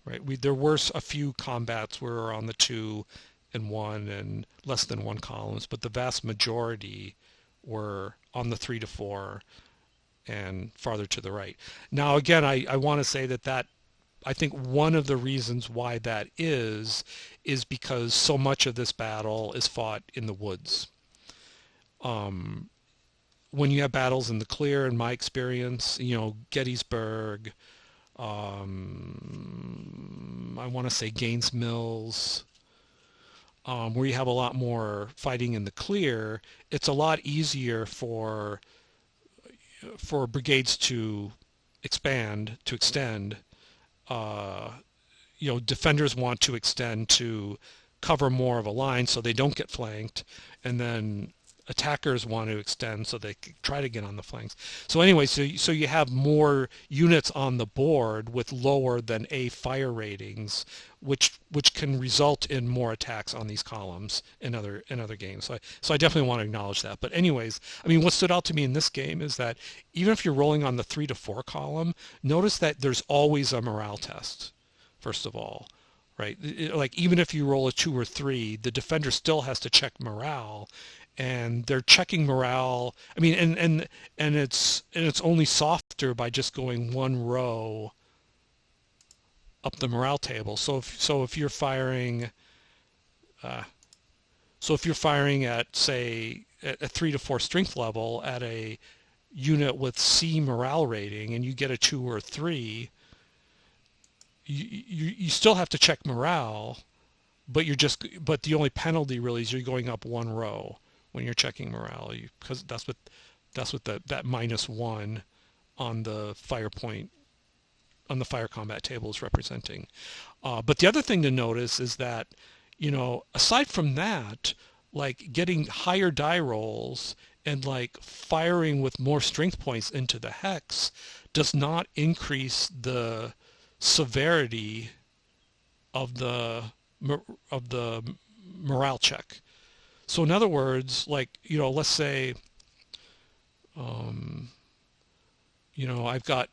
right? There were a few combats where we were on the 2 and 1 and less than 1 columns, but the vast majority were on the 3 to 4 and farther to the right. Now, again, I want to say that I think one of the reasons why that is because so much of this battle is fought in the woods. When you have battles in the clear, in my experience, Gettysburg, I want to say Gaines Mills, where you have a lot more fighting in the clear, it's a lot easier for brigades to extend. Defenders want to extend to cover more of a line so they don't get flanked, and then attackers want to extend so they try to get on the flanks. So anyway, so you have more units on the board with lower than A fire ratings, which can result in more attacks on these columns in other games. So I definitely want to acknowledge that. But anyways, I mean, what stood out to me in this game is that even if you're rolling on the 3 to 4 column, notice that there's always a morale test. First of all, right? Like even if you roll a 2 or 3, the defender still has to check morale. And they're checking morale. I mean, and it's only softer by just going one row up the morale table. So if you're firing, at say a 3 to 4 strength level at a unit with C morale rating, and you get a 2 or 3, you still have to check morale, but the only penalty really is you're going up one row when you're checking morale, because that's what that -1 on the fire point on the fire combat table is representing. But the other thing to notice is that, aside from that, like getting higher die rolls and like firing with more strength points into the hex does not increase the severity of the morale check. So in other words, like, let's say, I've got,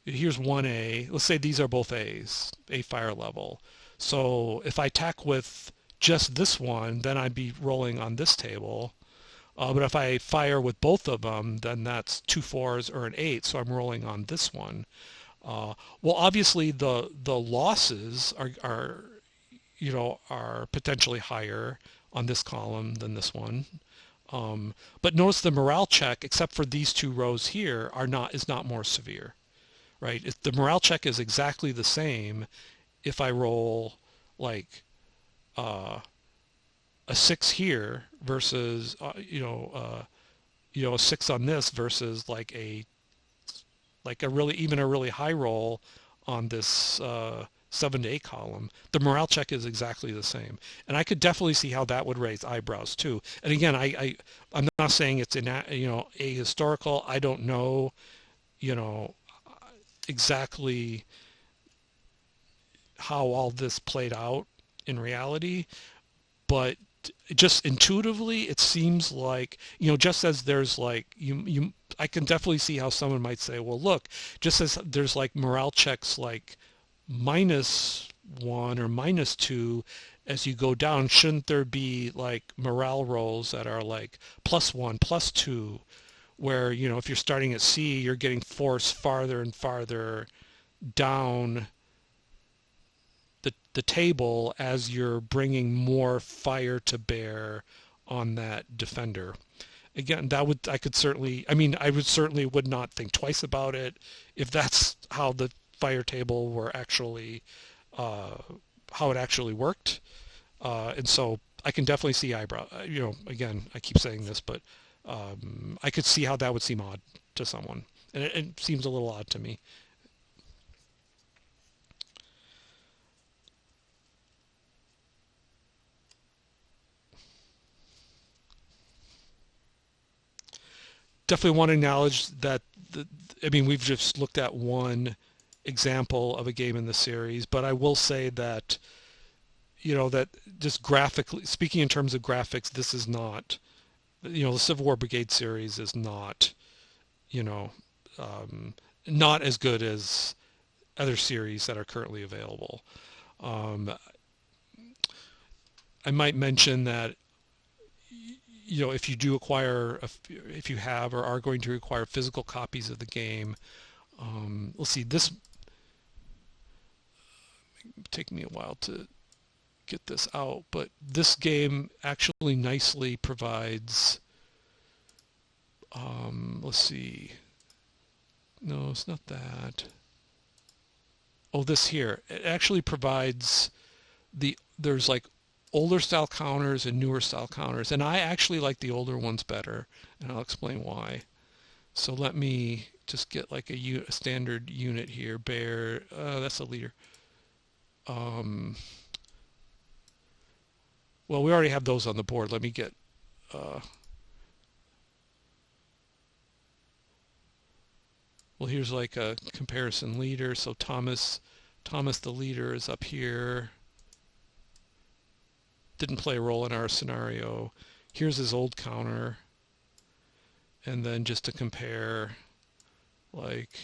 here's 1A. Let's say these are both A's, A fire level. So if I attack with just this one, then I'd be rolling on this table. But if I fire with both of them, then that's 2 4s or an 8, so I'm rolling on this one. Well, obviously the losses are potentially higher on this column than this one. But notice the morale check, except for these 2 rows here, is not more severe, right? The morale check is exactly the same if I roll like a 6 here versus a 6 on this versus like a really high roll on this 7 to 8 column. The morale check is exactly the same, and I could definitely see how that would raise eyebrows too. And again, I'm not saying it's ahistorical. I don't know, exactly how all this played out in reality, but just intuitively, it seems like, just as there's like I can definitely see how someone might say, well, look, just as there's like morale checks like -1 or -2 as you go down, shouldn't there be like morale rolls that are like +1, +2, where, if you're starting at C, you're getting forced farther and farther down the table as you're bringing more fire to bear on that defender. Again, I could certainly, I would certainly would not think twice about it if that's how the fire table were actually, uh, how it actually worked. And so I can definitely see eyebrow. Again, I keep saying this, but I could see how that would seem odd to someone, and it seems a little odd to me. Definitely want to acknowledge that we've just looked at one example of a game in the series, but I will say that that just graphically speaking, in terms of graphics, this is not, the Civil War Brigade series is not, you know um, not as good as other series that are currently available. Um, I might mention that if you do acquire, if you have or are going to acquire physical copies of the game, let's see, this take me a while to get this out, but this game actually nicely provides, let's see, no, it's not that. Oh, this here. It actually provides there's like older style counters and newer style counters, and I actually like the older ones better, and I'll explain why. So let me just get like a standard unit here. Bear, that's a leader. Um, well, we already have those on the board. Let me get. Uh, well, here's like a comparison leader. So Thomas the leader is up here. Didn't play a role in our scenario. Here's his old counter. And then just to compare, like,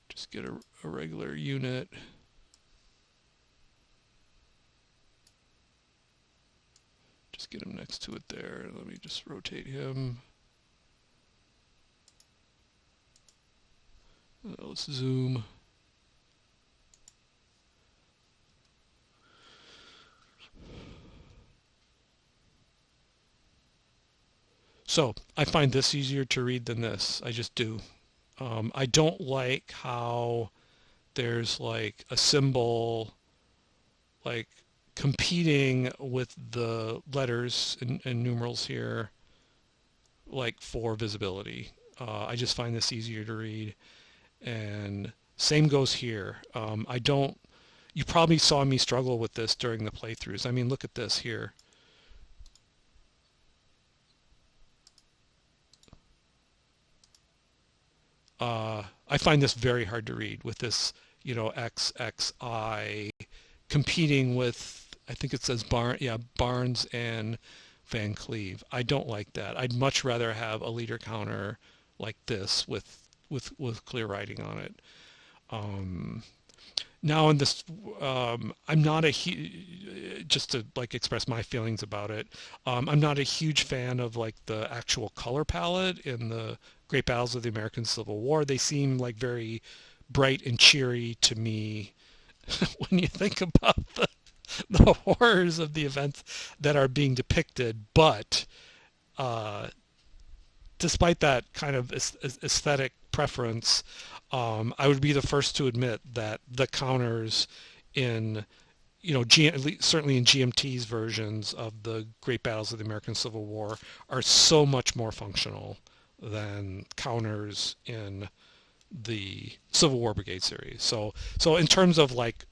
just get a regular unit. Just get him next to it there. Let me just rotate him. Let's zoom. So I find this easier to read than this. I just do. I don't like how there's like a symbol like competing with the letters and numerals here, like for visibility. I just find this easier to read. And same goes here. I don't. You probably saw me struggle with this during the playthroughs. Look at this here. I find this very hard to read with this, XXI competing with, I think it says Barnes and Van Cleve. I don't like that. I'd much rather have a leader counter like this with clear writing on it. Now in this, I'm not just to like express my feelings about it. I'm not a huge fan of like the actual color palette in the Great Battles of the American Civil War. They seem like very bright and cheery to me when you think about the horrors of the events that are being depicted. But uh, despite that kind of aesthetic preference, I would be the first to admit that the counters in, certainly in GMT's versions of the Great Battles of the American Civil War are so much more functional than counters in the Civil War Brigade series. So in terms of like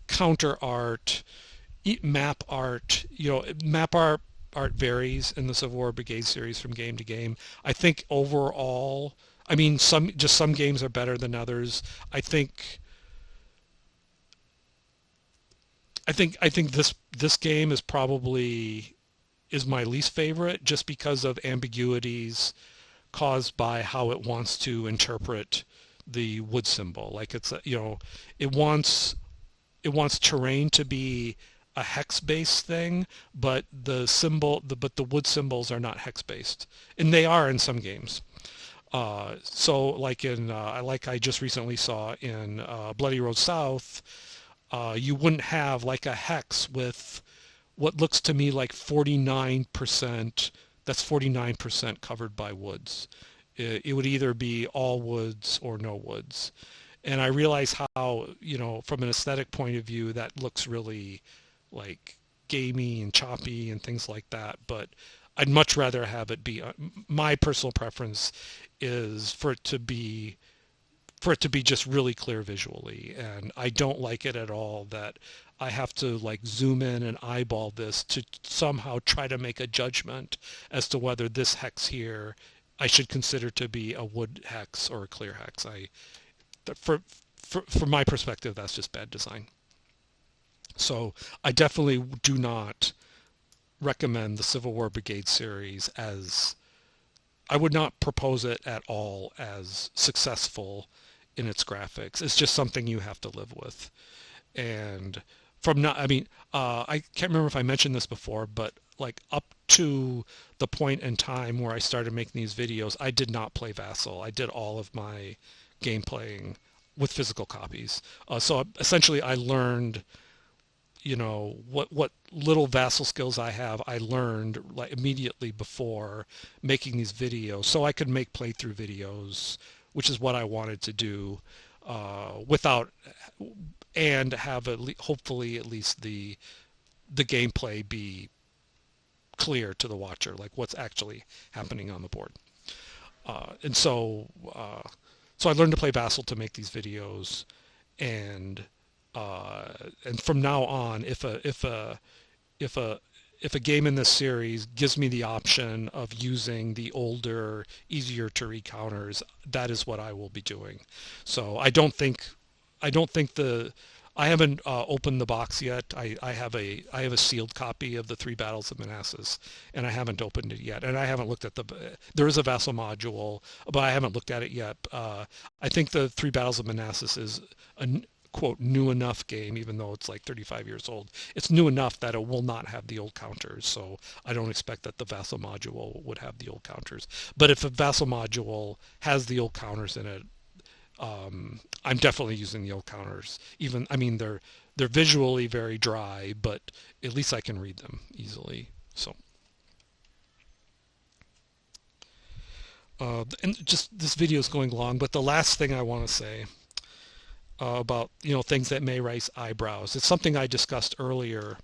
counter art, map art, art varies in the Civil War Brigade series from game to game. I think overall, some games are better than others. I think this game is my least favorite, just because of ambiguities caused by how it wants to interpret the wood symbol. Like it wants terrain to be a hex-based thing, but the wood symbols are not hex-based, and they are in some games. So like I just recently saw in Bloody Road South, you wouldn't have like a hex with what looks to me like 49%. That's 49% covered by woods. It would either be all woods or no woods. And I realize how, from an aesthetic point of view, that looks really like gamey and choppy and things like that. But I'd much rather have it be, my personal preference is for it to be just really clear visually. And I don't like it at all that I have to like zoom in and eyeball this to somehow try to make a judgment as to whether this hex here I should consider to be a wood hex or a clear hex. From my perspective, that's just bad design. So I definitely do not recommend the Civil War Brigade series as, I would not propose it at all as successful in its graphics. It's just something you have to live with. And I can't remember if I mentioned this before, but like up to the point in time where I started making these videos, I did not play Vassal. I did all of my game playing with physical copies. So essentially I learned, what little Vassal skills I have, I learned like immediately before making these videos, so I could make playthrough videos, which is what I wanted to do, without, and have hopefully at least the gameplay be clear to the watcher, like what's actually happening on the board. And so I learned to play Vassal to make these videos, and from now on, if a game in this series gives me the option of using the older, easier to read counters, that is what I will be doing. So I haven't opened the box yet. I have a sealed copy of the Three Battles of Manassas, and I haven't opened it yet. And I haven't looked at there is a Vassal module, but I haven't looked at it yet. I think the Three Battles of Manassas is a quote new enough game, even though it's like 35 years old. It's new enough that it will not have the old counters, so I don't expect that the Vassal module would have the old counters. But if a Vassal module has the old counters in it, I'm definitely using the old counters. They're visually very dry, but at least I can read them easily. So, and just this video is going long, but the last thing I want to say about things that may raise eyebrows. It's something I discussed earlier.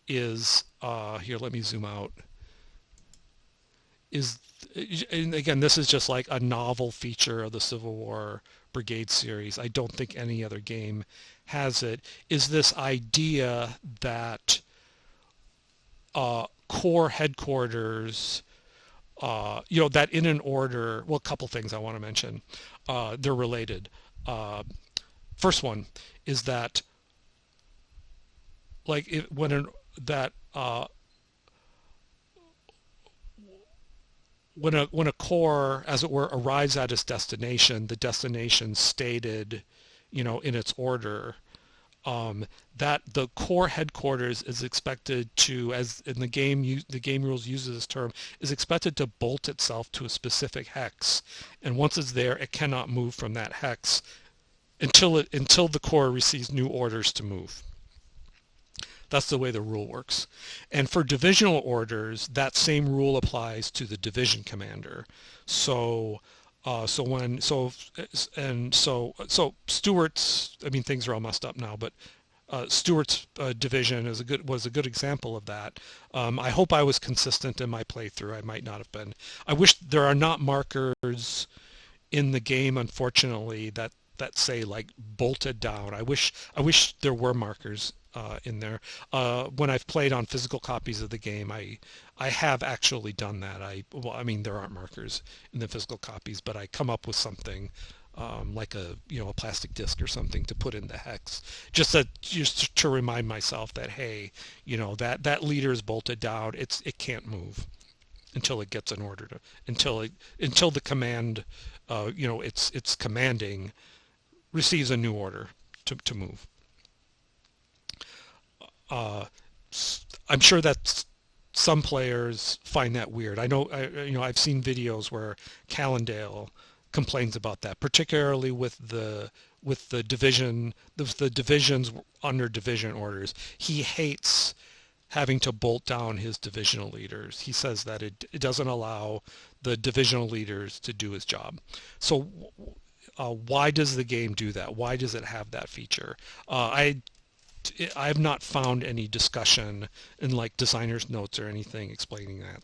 Is here? Let me zoom out. And again, this is just like a novel feature of the Civil War Brigade series. I don't think any other game has it. Is this idea that corps headquarters, that in an order. Well, a couple things I want to mention. They're related. First one is that, like, when a corps, as it were, arrives at its destination, the destination stated, in its order, that the corps headquarters is expected to, as in the game rules uses this term, is expected to bolt itself to a specific hex, and once it's there, it cannot move from that hex until the corps receives new orders to move. That's the way the rule works. And for divisional orders, that same rule applies to the division commander. So Stuart's, things are all messed up now, but Stuart's division was a good example of that. I hope I was consistent in my playthrough. I might not have been. I wish there are not markers in the game, unfortunately, that say like bolted down. I wish there were markers in there. When I've played on physical copies of the game, I have actually done that. There aren't markers in the physical copies, but I come up with something like a plastic disc or something to put in the hex, just to remind myself that, hey, that leader is bolted down. It can't move until it gets an order until the command it's commanding receives a new order to move. I'm sure that some players find that weird. I know, I've seen videos where Callendale complains about that, particularly with the divisions under division orders. He hates having to bolt down his divisional leaders. He says that it doesn't allow the divisional leaders to do his job. So why does the game do that? Why does it have that feature? I have not found any discussion in like designer's notes or anything explaining that.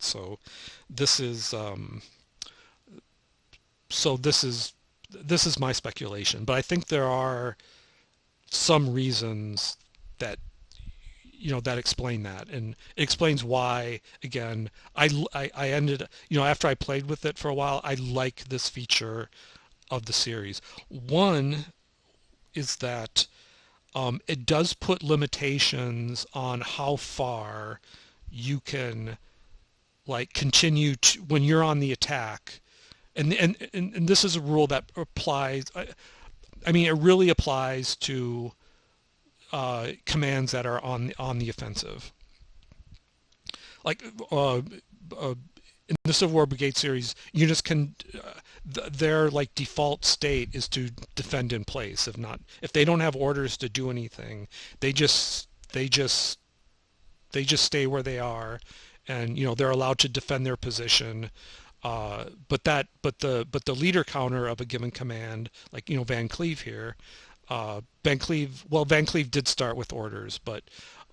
This is um, this is my speculation, but I think there are some reasons that that explain that, and it explains why. Again, I ended, after I played with it for a while, I like this feature of the series. One is that it does put limitations on how far you can like continue to, when you're on the attack, and this is a rule that applies. I mean, it really applies to commands that are on the offensive. Like in the Civil War Brigade series, units can their like default state is to defend in place. If they don't have orders to do anything, they just stay where they are, and they're allowed to defend their position. But the leader counter of a given command, like Van Cleve here, Van Cleve did start with orders, but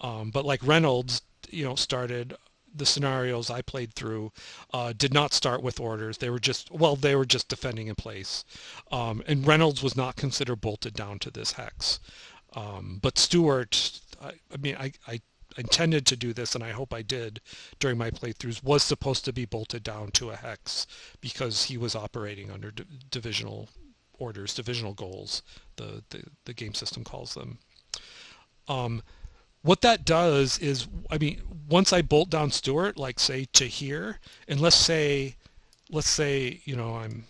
like Reynolds, started the scenarios I played through, did not start with orders. They were just defending in place, and Reynolds was not considered bolted down to this hex. But Stewart, I mean, I intended to do this, and I hope I did during my playthroughs, was supposed to be bolted down to a hex because he was operating under divisional orders, divisional goals, the game system calls them. What that does is, I mean, once I bolt down Stewart, like say to here, and let's say, I'm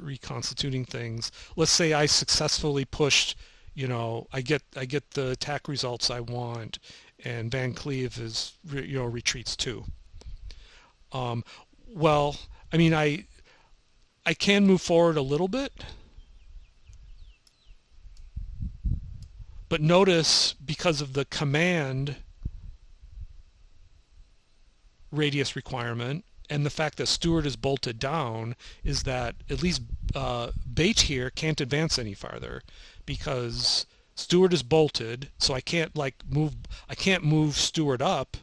reconstituting things. Let's say I successfully pushed, I get the attack results I want, and Van Cleve is, retreats too. Well, I mean, I can move forward a little bit, but notice because of the command radius requirement and the fact that Stewart is bolted down, is that at least Bate here can't advance any farther because Stewart is bolted, so I can't move Stewart up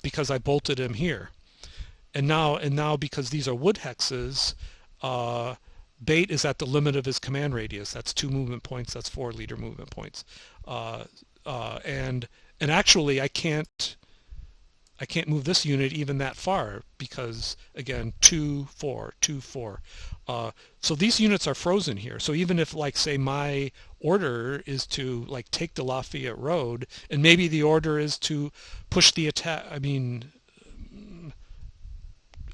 because I bolted him here. And now because these are wood hexes, Bate is at the limit of his command radius. That's 2 movement points. That's 4 leader movement points. And actually, I can't move this unit even that far because, again, 2, 4, 2, 4. So these units are frozen here. So even if, like, say, my order is to, like, take the Lafayette Road, and maybe the order is to push the attack, I mean,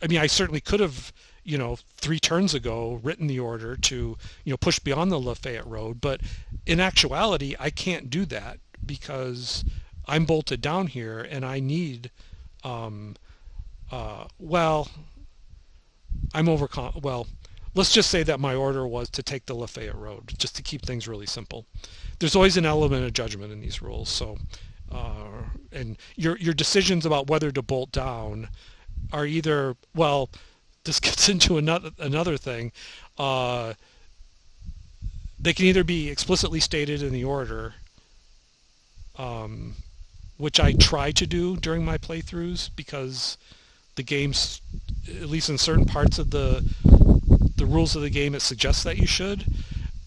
I certainly could have, 3 turns ago written the order to, push beyond the Lafayette Road, but in actuality, I can't do that because I'm bolted down here, and I need, let's just say that my order was to take the Lafayette Road, just to keep things really simple. There's always an element of judgment in these rules, so, and your decisions about whether to bolt down are either, well, this gets into another thing. They can either be explicitly stated in the order, which I try to do during my playthroughs because the game's, at least in certain parts of the rules of the game, it suggests that you should,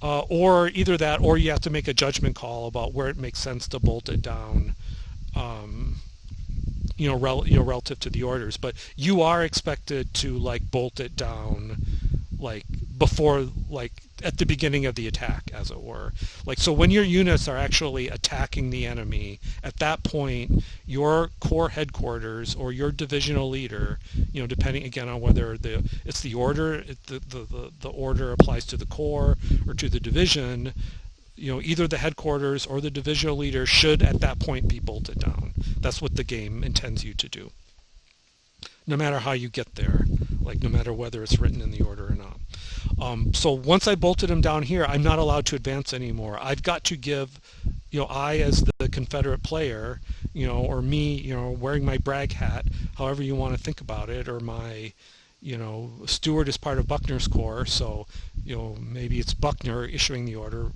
or either that, or you have to make a judgment call about where it makes sense to bolt it down, relative to the orders. But you are expected to like bolt it down like before, like at the beginning of the attack, as it were. Like, so when your units are actually attacking the enemy, at that point your corps headquarters or your divisional leader, depending again on whether the order applies to the corps or to the division, either the headquarters or the divisional leader should at that point be bolted down. That's what the game intends you to do, no matter how you get there, like no matter whether it's written in the order or not. So once I bolted him down here, I'm not allowed to advance anymore. I've got to give, I as the Confederate player, or me, wearing my brag hat, however you want to think about it, or my, Stewart is part of Buckner's Corps, so, maybe it's Buckner issuing the order,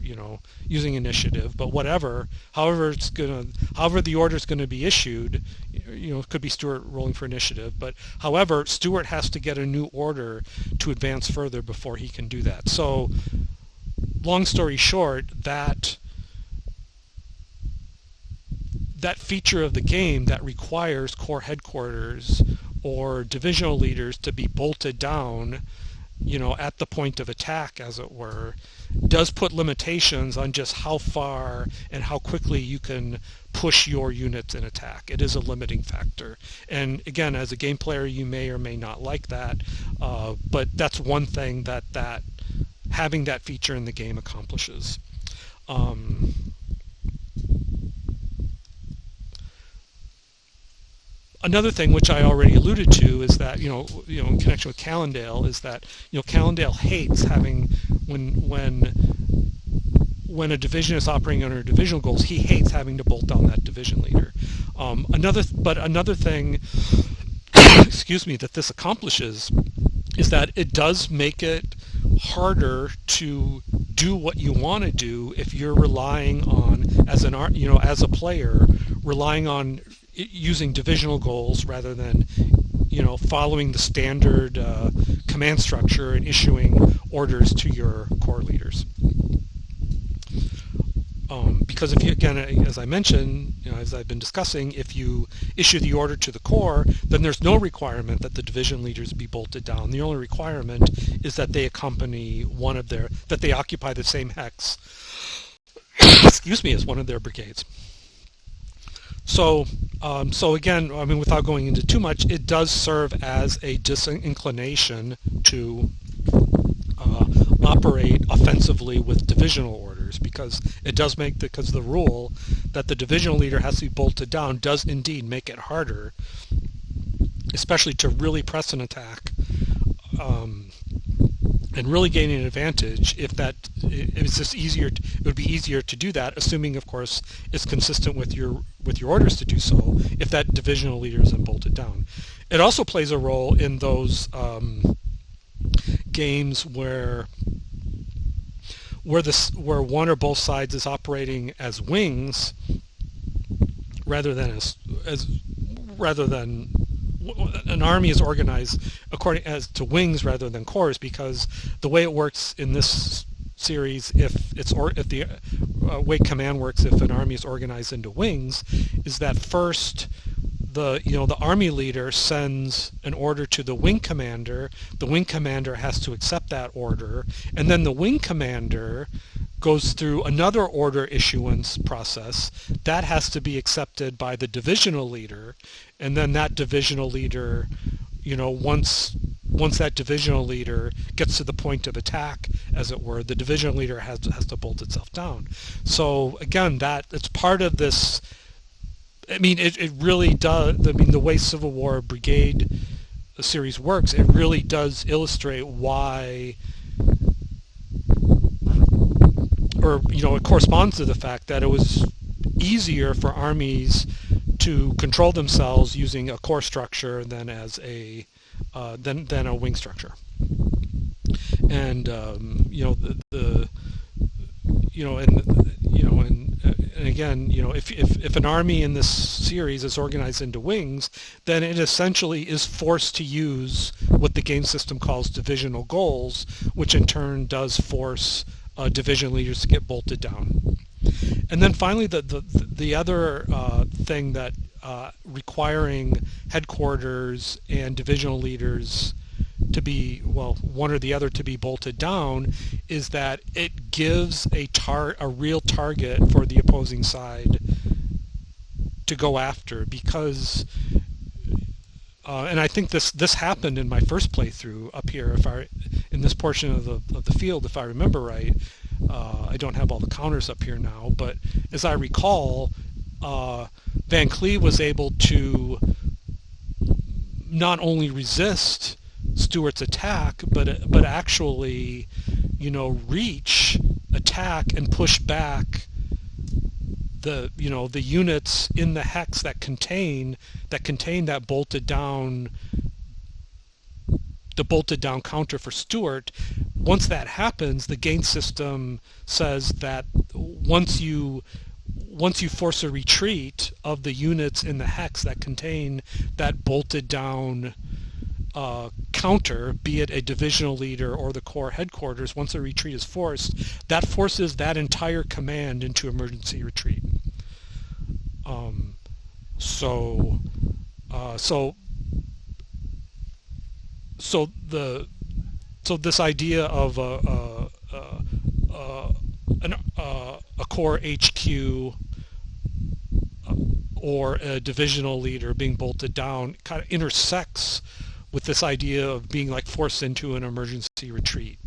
using initiative, but whatever, however the order is going to be issued, it could be Stewart rolling for initiative, but however, Stewart has to get a new order to advance further before he can do that. So, long story short, that feature of the game that requires Corps headquarters or divisional leaders to be bolted down, at the point of attack, as it were, does put limitations on just how far and how quickly you can push your units in attack. It is a limiting factor. And again, as a game player, you may or may not like that, but that's one thing that having that feature in the game accomplishes. Another thing which I already alluded to is that, in connection with Callendale, is that, Callendale hates having, when a division is operating under divisional goals, he hates having to bolt down that division leader. Another thing, excuse me, that this accomplishes is that it does make it harder to do what you want to do if you're relying on, as a player, relying on using divisional goals rather than, following the standard command structure and issuing orders to your corps leaders. Because if you, again, as I mentioned, as I've been discussing, if you issue the order to the corps, then there's no requirement that the division leaders be bolted down. The only requirement is that they accompany that they occupy the same hex, excuse me, as one of their brigades. So again, without going into too much, it does serve as a disinclination to operate offensively with divisional orders, because it does because the rule that the divisional leader has to be bolted down does indeed make it harder, especially to really press an attack and really gain an advantage. It would be easier to do that, assuming, of course, it's consistent with your orders to do so, if that divisional leader is bolted down. It also plays a role in those games where one or both sides is operating as wings rather than an army is organized according as to wings rather than corps, because the way it works in this series, if the way command works, if an army is organized into wings, is that first the army leader sends an order to the wing commander. The wing commander has to accept that order, and then the wing commander goes through another order issuance process that has to be accepted by the divisional leader, and then that divisional leader, once that divisional leader gets to the point of attack, as it were, the divisional leader has to bolt itself down. So again, it's part of this. It really does. The way Civil War Brigade series works, it really does illustrate why, or it corresponds to the fact that it was easier for armies to control themselves using a corps structure than as a than a wing structure. And and again, if an army in this series is organized into wings, then it essentially is forced to use what the game system calls divisional goals, which in turn does force division leaders to get bolted down. And then finally, the other thing that requiring headquarters and divisional leaders to be, one or the other to be bolted down, is that it gives a real target for the opposing side to go after, because and I think this happened in my first playthrough up here, in this portion of the field, if I remember right, I don't have all the counters up here now, but as I recall, Van Clee was able to not only resist Stuart's attack, but actually, reach, attack, and push back the units in the hex that contain that bolted down counter for Stuart. Once that happens, the game system says that once you force a retreat of the units in the hex that contain that bolted down counter, be it a divisional leader or the corps headquarters, once a retreat is forced, that forces that entire command into emergency retreat. So this idea of a core HQ or a divisional leader being bolted down kind of intersects with this idea of being like forced into an emergency retreat.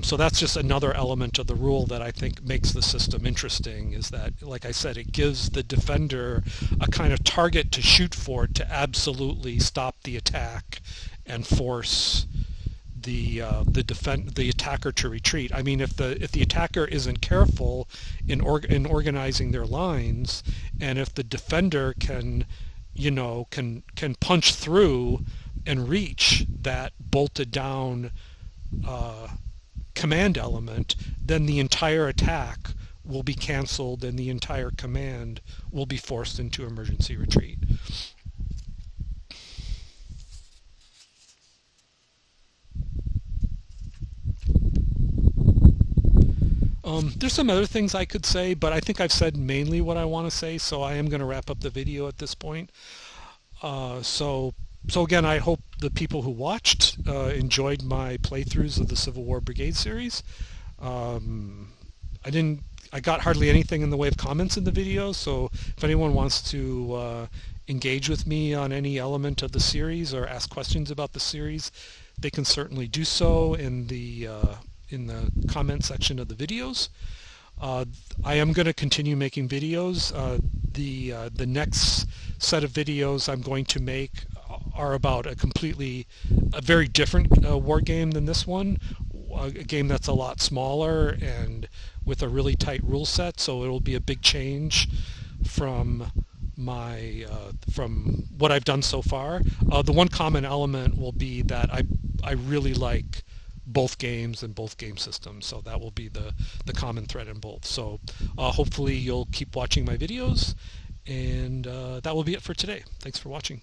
So that's just another element of the rule that I think makes the system interesting, is that, like I said, it gives the defender a kind of target to shoot for to absolutely stop the attack and force the attacker to retreat. I mean, if the attacker isn't careful in organizing their lines, and if the defender can punch through and reach that bolted down command element, then the entire attack will be canceled and the entire command will be forced into emergency retreat. There's some other things I could say, but I think I've said mainly what I want to say, so I am going to wrap up the video at this point. So again, I hope the people who watched enjoyed my playthroughs of the Civil War Brigade series. I got hardly anything in the way of comments in the video, so if anyone wants to engage with me on any element of the series or ask questions about the series, they can certainly do so in the comment section of the videos. I am going to continue making videos. The next set of videos I'm going to make are about a very different war game than this one, a game that's a lot smaller and with a really tight rule set, so it will be a big change from from what I've done so far. The one common element will be that I really like both games and both game systems, so that will be the common thread in both. So hopefully you'll keep watching my videos, and that will be it for today. Thanks for watching.